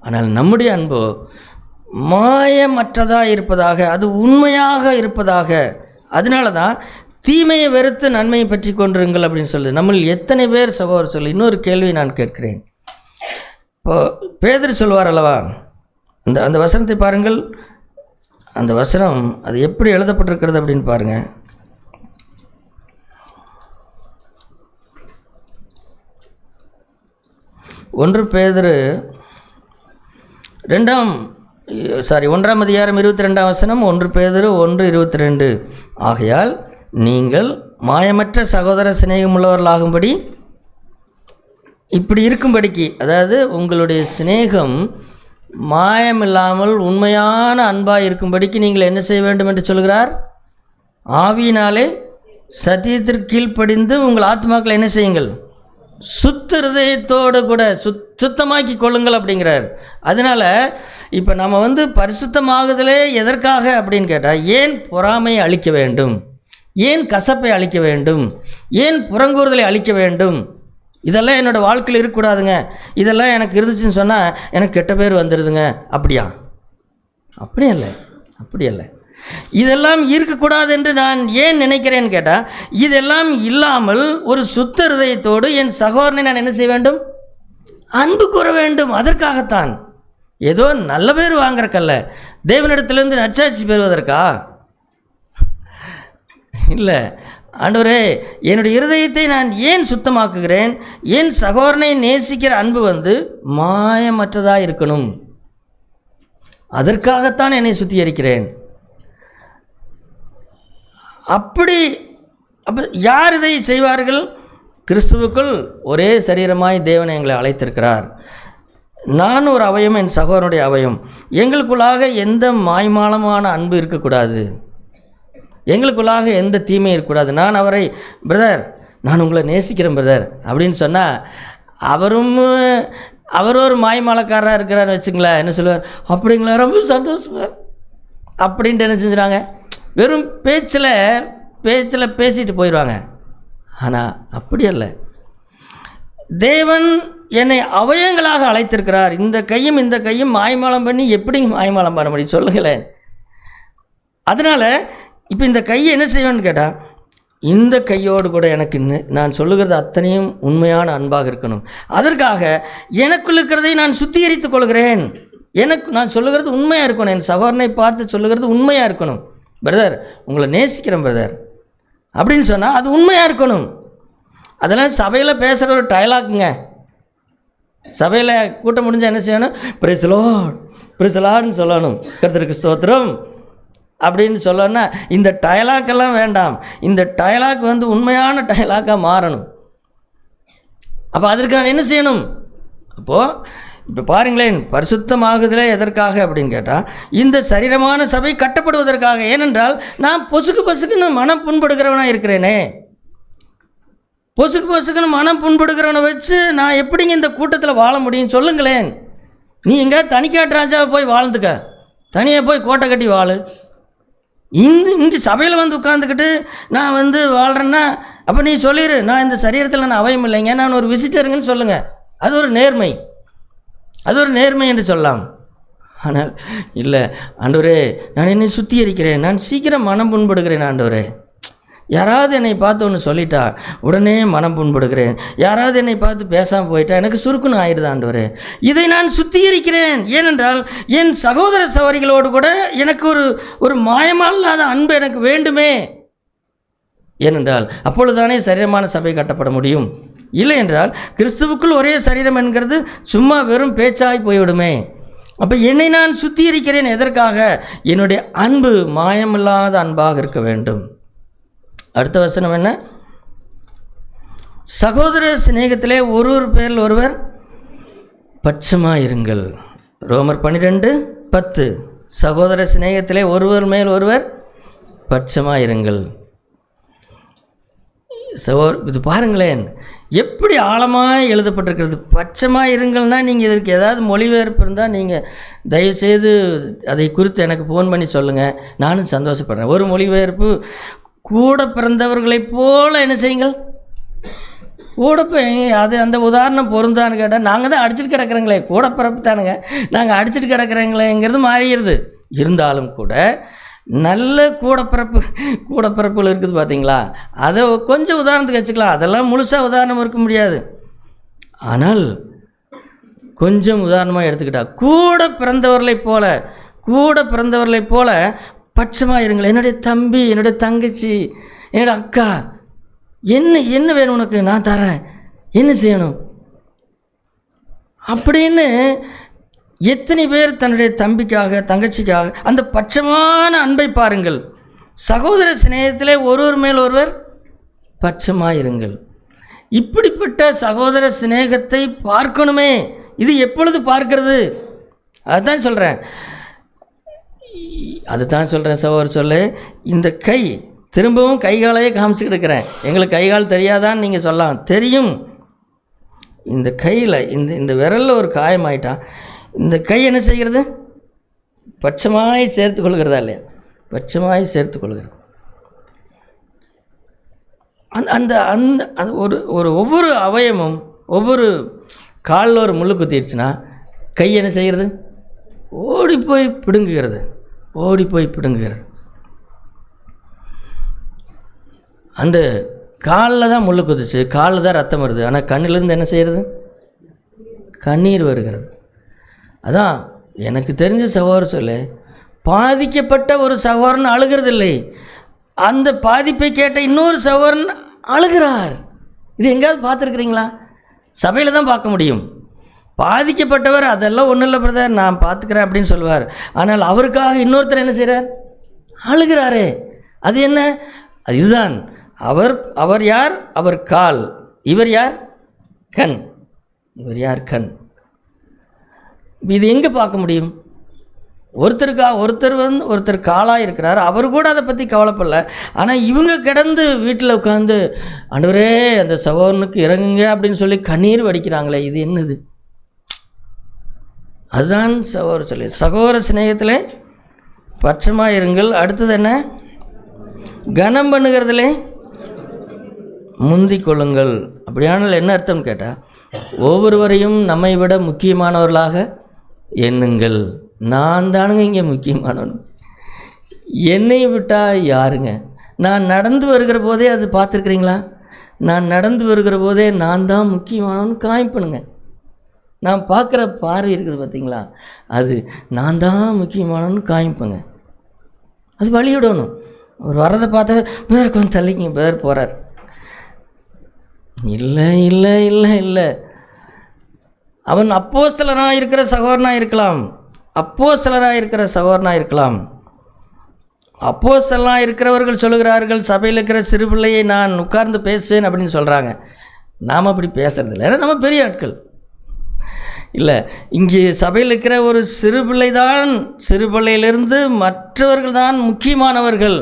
ஆனால் நம்முடைய அன்போ மாயமற்றதாக இருப்பதாக, அது உண்மையாக இருப்பதாக. அதனால தான் தீமையை வெறுத்து நன்மையை பற்றி கொண்டிருங்கள் அப்படின்னு சொல்லுது. நம்மளில் எத்தனை பேர் சகோதரர் சொல்லி. இன்னொரு கேள்வி நான் கேட்கிறேன். இப்போ பேதுரு சொல்வார் அல்லவா, அந்த வசனத்தை பாருங்கள். அந்த வசனம் அது எப்படி எழுதப்பட்டிருக்கிறது அப்படின்னு பாருங்கள். பேதுரு 1ஆம் அதிகாரம் 22ஆம் வசனம். 1 பேதுரு 1:22. ஆகையால் நீங்கள் மாயமற்ற சகோதர சிநேகம் உள்ளவர்களாகும்படி, இப்படி இருக்கும்படிக்கு, அதாவது உங்களுடைய சிநேகம் மாயமில்லாமல் உண்மையான அன்பாக இருக்கும்படிக்கு நீங்கள் என்ன செய்ய வேண்டும் என்று சொல்கிறார்? ஆவியினாலே சத்தியத்திற்கு கீழ்ப்படிந்து உங்கள் ஆத்மாக்களை என்ன செய்யுங்கள்? சுத்த ஹிருதயத்தோடு கூட சுத்தமாக்கி கொள்ளுங்கள் அப்படிங்கிறார். அதனால் இப்போ நம்ம பரிசுத்தமாகுதலே எதற்காக அப்படின்னு கேட்டால், ஏன் பொறாமையை அழிக்க வேண்டும், ஏன் கசப்பை அழிக்க வேண்டும், ஏன் புறங்கூறுதலை அழிக்க வேண்டும்? இதெல்லாம் என்னோடய வாழ்க்கையில் இருக்கக்கூடாதுங்க, இதெல்லாம் எனக்கு இருந்துச்சுன்னு சொன்னால் எனக்கு கெட்ட பேர் வந்துடுதுங்க. அப்படி அல்ல. இதெல்லாம் இருக்கக்கூடாது என்று நான் ஏன் நினைக்கிறேன்னு கேட்டால், இதெல்லாம் இல்லாமல் ஒரு சுத்த ஹிருதயத்தோடு என் சகோதரனை நான் என்ன செய்ய வேண்டும்? அன்பு கூற வேண்டும். அதற்காகத்தான். ஏதோ நல்ல பேர் வாங்குறக்கல்ல, தேவனிடத்திலிருந்து நற்சாட்சி பெறுவதற்கா இல்லை. ஆண்டவரே, என்னுடைய இருதயத்தை நான் ஏன் சுத்தமாக்குகிறேன்? என் சகோதரனை நேசிக்கிற அன்பு மாயமற்றதாக இருக்கணும். அதற்காகத்தான் என்னை சுத்திகரிக்கிறேன். அப்போ யார் இதை செய்வார்கள்? கிறிஸ்துவுக்குள் ஒரே சரீரமாய் தேவன் எங்களை அழைத்திருக்கிறார். நான் ஒரு அவயம், என் சகோதரனுடைய அவயம். எங்களுக்குள்ளாக எந்த மாய்மாலமான அன்பு இருக்கக்கூடாது, எங்களுக்குள்ளாக எந்த தீமையும் இருக்கக்கூடாது. நான் அவரை பிரதர், நான் உங்களை நேசிக்கிறேன் பிரதர் அப்படின்னு சொன்னால், அவர் ஒரு மாய்மாலக்காரராக இருக்கிறான்னு வச்சுங்களேன். என்ன சொல்லுவார்? அப்படிங்களா, ரொம்ப சந்தோஷம் அப்படின்ட்டு என்ன செஞ்சுறாங்க? வெறும் பேச்சில் பேசிட்டு போயிடுவாங்க. ஆனால் அப்படி அல்ல. தேவன் என்னை அவயங்களாக அழைத்திருக்கிறார். இந்த கையும் மாய்மாலம் பண்ணி எப்படி மாய்மாலம் பண்ண முடியும் சொல்லுங்களேன்? அதனால் இப்போ இந்த கையை என்ன செய்வேன்னு கேட்டால், இந்த கையோடு கூட எனக்கு நான் சொல்லுகிறது அத்தனையும் உண்மையான அன்பாக இருக்கணும். அதற்காக எனக்குள் இருக்கிறதை நான் சுத்திகரித்துக் கொள்கிறேன். நான் சொல்லுகிறது உண்மையாக இருக்கணும். என் சகோதரனை பார்த்து சொல்லுகிறது உண்மையாக இருக்கணும். பிரதர், உங்களை நேசிக்கிறேன் பிரதர் அப்படின்னு சொன்னால் அது உண்மையாக இருக்கணும். அதெல்லாம் சபையில் பேசுகிற ஒரு டயலாக்குங்க. சபையில் கூட்டம் முடிஞ்சால் என்ன செய்யணும்? பிரைஸ்லான்னு சொல்லணும், கர்த்தருக்கு ஸ்தோத்திரம் அப்படின்னு சொல்லணும்னா இந்த டயலாக்கெல்லாம் வேண்டாம். இந்த டயலாக் உண்மையான டயலாக்காக மாறணும். அப்போ அதற்கு நான் என்ன செய்யணும்? அப்போது இப்போ பாருங்களேன், பரிசுத்தமாகுதலே எதற்காக அப்படின்னு கேட்டால், இந்த சரீரமான சபை கட்டப்படுவதற்காக. ஏனென்றால் நான் பொசுக்குன்னு மனம் புண்படுகிறவனாக இருக்கிறேனே. பொசுக்குன்னு மனம் புண்படுகிறவனை வச்சு நான் எப்படிங்க இந்த கூட்டத்தில் வாழ முடியும் சொல்லுங்களேன்? நீ எங்கே தனிக்காட்டு ராஜாவை போய் வாழ்ந்துக்க, தனியாக போய் கோட்டை கட்டி வாழு. இங்கே சபையில் உட்காந்துக்கிட்டு நான் வாழ்கிறேன்னா, அப்போ நீ சொல்லிடு, நான் இந்த சரீரத்தில் நான் அவயம் இல்லைங்க, நான் ஒரு விசிட்டருங்கன்னு சொல்லுங்கள். அது ஒரு நேர்மை என்று சொல்லலாம். ஆனால் இல்லை, ஆண்டவரே நான் என்னை சுத்திகரிக்கிறேன், நான் சீக்கிரம் மனம் புண்படுகிறேன் ஆண்டவரே. யாராவது என்னை பார்த்து ஒன்று சொல்லிட்டா உடனே மனம் புண்படுகிறேன். யாராவது என்னை பார்த்து பேசாமல் போயிட்டா எனக்கு சுருக்குன்னு ஆயிடுது ஆண்டவரே. இதை நான் சுத்திகரிக்கிறேன். ஏனென்றால் என் சகோதர சகோதரிகளோடு கூட எனக்கு ஒரு மாயமால்லாத அன்பு எனக்கு வேண்டுமே. ஏனென்றால் அப்பொழுதுதானே சரீரமான சபை கட்டப்பட முடியும். இல்லை என்றால் கிறிஸ்துவுக்குள் ஒரே சரீரம் என்கிறது சும்மா வெறும் பேச்சாய் போய்விடுமே. அப்போ என்னை நான் சுத்திகரிக்கிறேன். எதற்காக? என்னுடைய அன்பு மாயமில்லாத அன்பாக இருக்க வேண்டும். அடுத்த வசனம் என்ன? சகோதர சிநேகத்திலே ஒருவர் பேரில் ஒருவர் பட்சமாயிருங்கள். ரோமர் 12:10. சகோதர சிநேகத்திலே ஒருவர் மேல் ஒருவர் பட்சமாயிருங்கள். இது பாருங்களேன், எப்படி ஆழமாக எழுதப்பட்டிருக்கிறது. பட்சமாக இருங்கள்னா, நீங்கள் இதற்கு ஏதாவது மொழிபெயர்ப்பு இருந்தால் நீங்கள் தயவுசெய்து அதை குறித்து எனக்கு ஃபோன் பண்ணி சொல்லுங்கள், நானும் சந்தோஷப்படுறேன். ஒரு மொழிபெயர்ப்பு, கூட பிறந்தவர்களைப் போல என்ன செய்யுங்கள். கூட அது அந்த உதாரணம் பொருந்தான்னு கேட்டால், நாங்கள் தான் அடிச்சுட்டு கிடக்கிறேங்களே, கூட பிறப்பு தானுங்க, நாங்கள் அடிச்சுட்டு கிடக்கிறேங்களேங்கிறது மாறிடுது. இருந்தாலும் கூட நல்ல கூடப்பிறப்புகள் இருக்குது பார்த்தீங்களா, அதை கொஞ்சம் உதாரணத்துக்கு வச்சுக்கலாம். அதெல்லாம் முழுசாக உதாரணம் இருக்க முடியாது. ஆனால் கொஞ்சம் உதாரணமாக எடுத்துக்கிட்டா, கூட பிறந்தவர்களைப் போல பட்சமாக இருங்கள். என்னுடைய தம்பி, என்னுடைய தங்கச்சி, என்னுடைய அக்கா, என்ன வேணும் உனக்கு, நான் தரேன், என்ன செய்யணும் அப்படின்னு எத்தனை பேர் தன்னுடைய தம்பிக்காக தங்கச்சிக்காக அந்த பட்சமான அன்பை பாருங்கள். சகோதர சிநேகத்திலே ஒருவர் மேல் ஒருவர் பட்சமாயிருங்கள். இப்படிப்பட்ட சகோதர சிநேகத்தை பார்க்கணுமே. இது எப்பொழுது பார்க்கிறது? அதுதான் சொல்கிறேன் சகோதரர் சொல்ல. இந்த கை, திரும்பவும் கைகாலையே காமிச்சுக்கிட்டு இருக்கிறேன். எங்களுக்கு கைகால் தெரியாதான்னு நீங்கள் சொல்லலாம், தெரியும். இந்த கையில் இந்த விரலில் ஒரு காயமாயிட்டான். இந்த கை என்ன செய்கிறது? பட்சமாய் சேர்த்து கொள்கிறதா இல்லையா? பட்சமாய் சேர்த்து கொள்கிறது. அந்த அந்த அந்த ஒவ்வொரு அவயமும், ஒவ்வொரு காலில் ஒரு முள்ளு குத்திடுச்சுன்னா கை என்ன செய்கிறது? ஓடி போய் பிடுங்குகிறது. அந்த காலில் தான் முள்ளு குதிச்சு, காலில் தான் ரத்தம் வருது. ஆனால் கண்ணிலிருந்து என்ன செய்கிறது? கண்ணீர் வருகிறது. அதான் எனக்கு தெரிஞ்ச சகோதரர் சொல்ல, பாதிக்கப்பட்ட ஒரு சகோதரன் அழுகிறதில்லை, அந்த பாதிப்பை கேட்ட இன்னொரு சகோதரன் அழுகிறார். இது எங்கேயாவது பார்த்துருக்குறீங்களா? சபையில் தான் பார்க்க முடியும். பாதிக்கப்பட்டவர் அதெல்லாம் ஒன்றும் இல்லை பிரதர், நான் பார்த்துக்கிறேன் அப்படின்னு சொல்லுவார். ஆனால் அவருக்காக இன்னொருத்தர் என்ன செய்கிறார்? அழுகிறாரே. அது என்ன? இதுதான் அவர் யார்? அவர் கால். இவர் யார்? கண். இது எங்கே பார்க்க முடியும்? ஒருத்தர் காலாக இருக்கிறார், அவர் கூட அதை பற்றி கவலைப்படல. ஆனால் இவங்க கிடந்து வீட்டில் உட்காந்து, ஆண்டவரே அந்த சகோதரனுக்கு இறங்குங்க அப்படின்னு சொல்லி கண்ணீர் வடிக்கிறாங்களே, இது என்னது? அதுதான் சகோதர சிநேகத்திலே பட்சமாக இருங்கள். அடுத்தது என்ன? கனம் பண்ணுகிறதுலே முந்திக் கொள்ளுங்கள். அப்படியானால் என்ன அர்த்தம் கேட்டால், ஒவ்வொருவரையும் நம்மை விட முக்கியமானவர்களாக எண்ணுங்கள். நான் தானுங்க இங்கே முக்கியமானவன், என்னை விட்டால் யாருங்க? நான் நடந்து வருகிற போதே அது பார்த்துருக்குறீங்களா? நான் நடந்து வருகிற போதே நான் தான் முக்கியமானவன் காமிப்பணுங்க. நான் பார்க்குற பார்வை இருக்குது பார்த்தீங்களா, அது நான் தான் முக்கியமானவன் காமிப்பேங்க. அது வழிவிடணும். அவர் வரதை பார்த்தா பேர் கொஞ்சம் தள்ளிக்கிங்க, பேர் போகிறார். இல்லை அவன் அப்போஸ்தலனாக இருக்கிற சகோதரனாக இருக்கலாம். அப்போஸ்தலனாக இருக்கிறவர்கள் சொல்லுகிறார்கள், சபையில் இருக்கிற சிறு பிள்ளையை நான் உட்கார்ந்து பேசுவேன் அப்படின்னு சொல்கிறாங்க. நாம் அப்படி பேசுறதில்லை, ஏன்னா நம்ம பெரிய ஆட்கள் இல்லை. இங்கே சபையில் இருக்கிற ஒரு சிறு பிள்ளையிலிருந்து மற்றவர்கள் தான் முக்கியமானவர்கள்.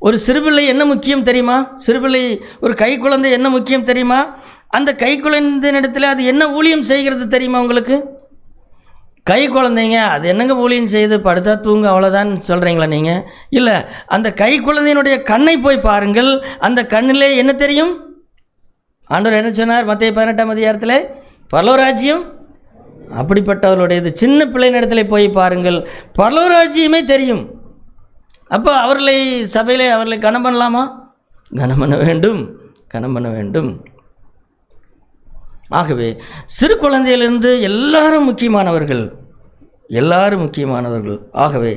ஒரு சிறுபிள்ளை என்ன முக்கியம் தெரியுமா? ஒரு கை குழந்தை என்ன முக்கியம் தெரியுமா? அந்த கை குழந்தையினிடத்தில் அது என்ன ஊழியம் செய்கிறது தெரியுமா உங்களுக்கு? கை குழந்தைங்க அது என்னங்க ஊழியம் செய்து, படுத்தா தூங்க அவ்வளோதான் சொல்கிறீங்களா நீங்கள்? இல்லை, அந்த கை குழந்தையினுடைய கண்ணை போய் பாருங்கள். அந்த கண்ணிலே என்ன தெரியும்? ஆண்டவர் என்ன சொன்னார் மத்தேயு 18ஆம் அதிகாரத்தில்? பரலோகராஜ்யம் அப்படிப்பட்டவர்களுடையது. சின்ன பிள்ளையினிடத்தில் போய் பாருங்கள், பரலோகராஜ்யமே தெரியும். அப்போ சபையிலே அவர்களை கனம் பண்ணலாமா? கனம் பண்ண வேண்டும். ஆகவே சிறு குழந்தையிலிருந்து எல்லாரும் முக்கியமானவர்கள். ஆகவே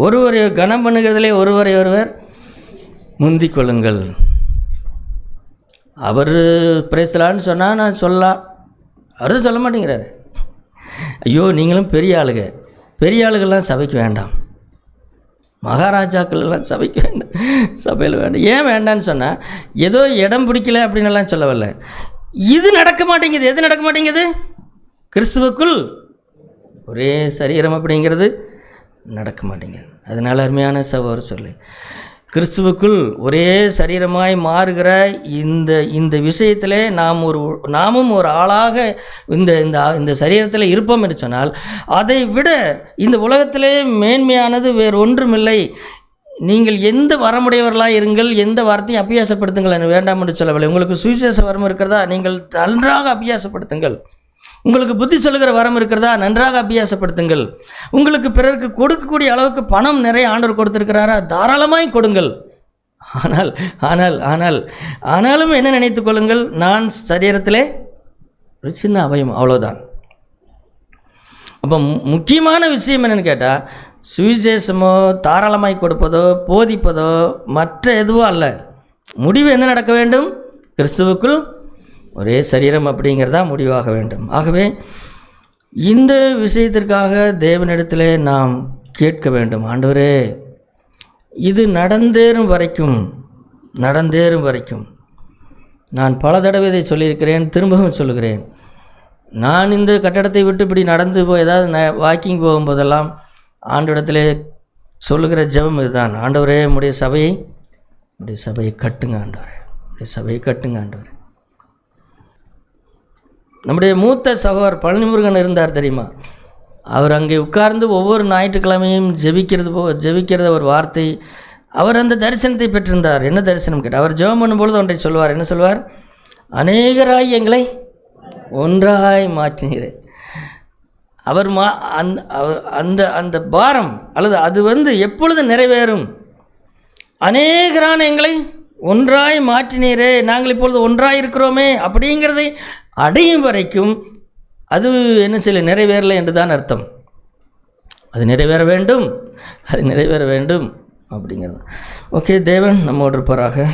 ஒருவரை கனம் பண்ணுகிறதிலே ஒருவர் முந்திக் கொள்ளுங்கள். அவர் பிரேசலான்னு சொன்னால் நான் சொல்லலாம், அவர் சொல்ல மாட்டேங்கிறாரு. ஐயோ நீங்களும் பெரிய ஆளுங்க, பெரிய ஆளுகள்லாம் சபைக்கு வேண்டாம், மகாராஜாக்கள் எல்லாம் சபைக்கு வேண்டாம், சபையில் வேண்டாம். ஏன் வேண்டான்னு சொன்னால் ஏதோ இடம் பிடிக்கல அப்படின்னுலாம் சொல்லவில்லை. இது நடக்க மாட்டேங்குது. எது நடக்க மாட்டேங்குது? கிறிஸ்துவுக்குள் ஒரே சரீரம் அப்படிங்கிறது நடக்க மாட்டேங்குது. அதனால் அருமையான சகோதரர் சொல்லி, கிறிஸ்துவுக்குள் ஒரே சரீரமாய் மாறுகிற இந்த விஷயத்திலே நாமும் ஒரு ஆளாக இந்த சரீரத்தில் இருப்போம் என்று சொன்னால், அதை விட இந்த உலகத்திலே மேன்மையானது வேறு ஒன்றுமில்லை. நீங்கள் எந்த வரமுடையவர்களாக இருங்கள், எந்த வார்த்தையும் அபியாசப்படுத்துங்கள் என்று வேண்டாம் என்று சொல்லவில்லை. உங்களுக்கு சுவிசேஷ வரம் இருக்கிறதா, நீங்கள் நன்றாக அபியாசப்படுத்துங்கள். உங்களுக்கு புத்தி சொல்லுகிற வரம் இருக்கிறதா, நன்றாக அபியாசப்படுத்துங்கள். உங்களுக்கு பிறருக்கு கொடுக்கக்கூடிய அளவுக்கு பணம் நிறைய ஆண்டவர் கொடுத்திருக்கிறாரா, தாராளமாய் கொடுங்கள். ஆனாலும் என்ன நினைத்துக் கொள்ளுங்கள், நான் சரீரத்திலே ஒரு சின்ன அவயம், அவ்வளோதான். அப்போ முக்கியமான விஷயம் என்னென்னு கேட்டால், சுவிசேஷமோ தாராளமாய் கொடுப்பதோ போதிப்பதோ மற்ற எதுவோ அல்ல. முடிவு என்ன நடக்க வேண்டும்? கிறிஸ்துவுக்குள் ஒரே சரீரம் அப்படிங்கிறதா முடிவாக வேண்டும். ஆகவே இந்த விஷயத்திற்காக தேவனிடத்திலே நாம் கேட்க வேண்டும். ஆண்டவரே, இது நடந்தேறும் வரைக்கும் நான் பல தடவை இதை சொல்லியிருக்கிறேன், திரும்பவும் சொல்லுகிறேன். நான் இந்த கட்டடத்தை விட்டு இப்படி நடந்து ஏதாவது வாக்கிங் போகும்போதெல்லாம் ஆண்டவரிடத்திலே சொல்லுகிற ஜெபம் இதுதான். ஆண்டவரே, உம்முடைய சபையை கட்டுங்க ஆண்டவரே, உம்முடைய சபையை கட்டுங்க ஆண்டவரே. நம்முடைய மூத்த சகோதரர் பழனிமுருகன் இருந்தார் தெரியுமா? அவர் அங்கே உட்கார்ந்து ஒவ்வொரு ஞாயிற்றுக்கிழமையும் ஜெபிக்கிறது ஒரு வார்த்தை. அவர் அந்த தரிசனத்தை பெற்றிருந்தார். என்ன தரிசனம் கேட்டார்? அவர் ஜெபம் பண்ணும்பொழுது ஒன்றை சொல்வார். என்ன சொல்வார்? அநேகராய் எங்களை ஒன்றாய் மாற்றினீரே. அவர் அந்த பாரம் அல்லது அது எப்பொழுது நிறைவேறும்? அநேகரான எங்களை ஒன்றாய் மாற்றினீரே, நாங்கள் இப்பொழுது ஒன்றாய் இருக்கிறோமே அப்படிங்கிறதை அடையும் வரைக்கும் அது என்ன செய்யல, நிறைவேறலை என்று தான் அர்த்தம். அது நிறைவேற வேண்டும் அப்படிங்கிறது. ஓகே, தேவன் நம்மோடு இருப்பாராக.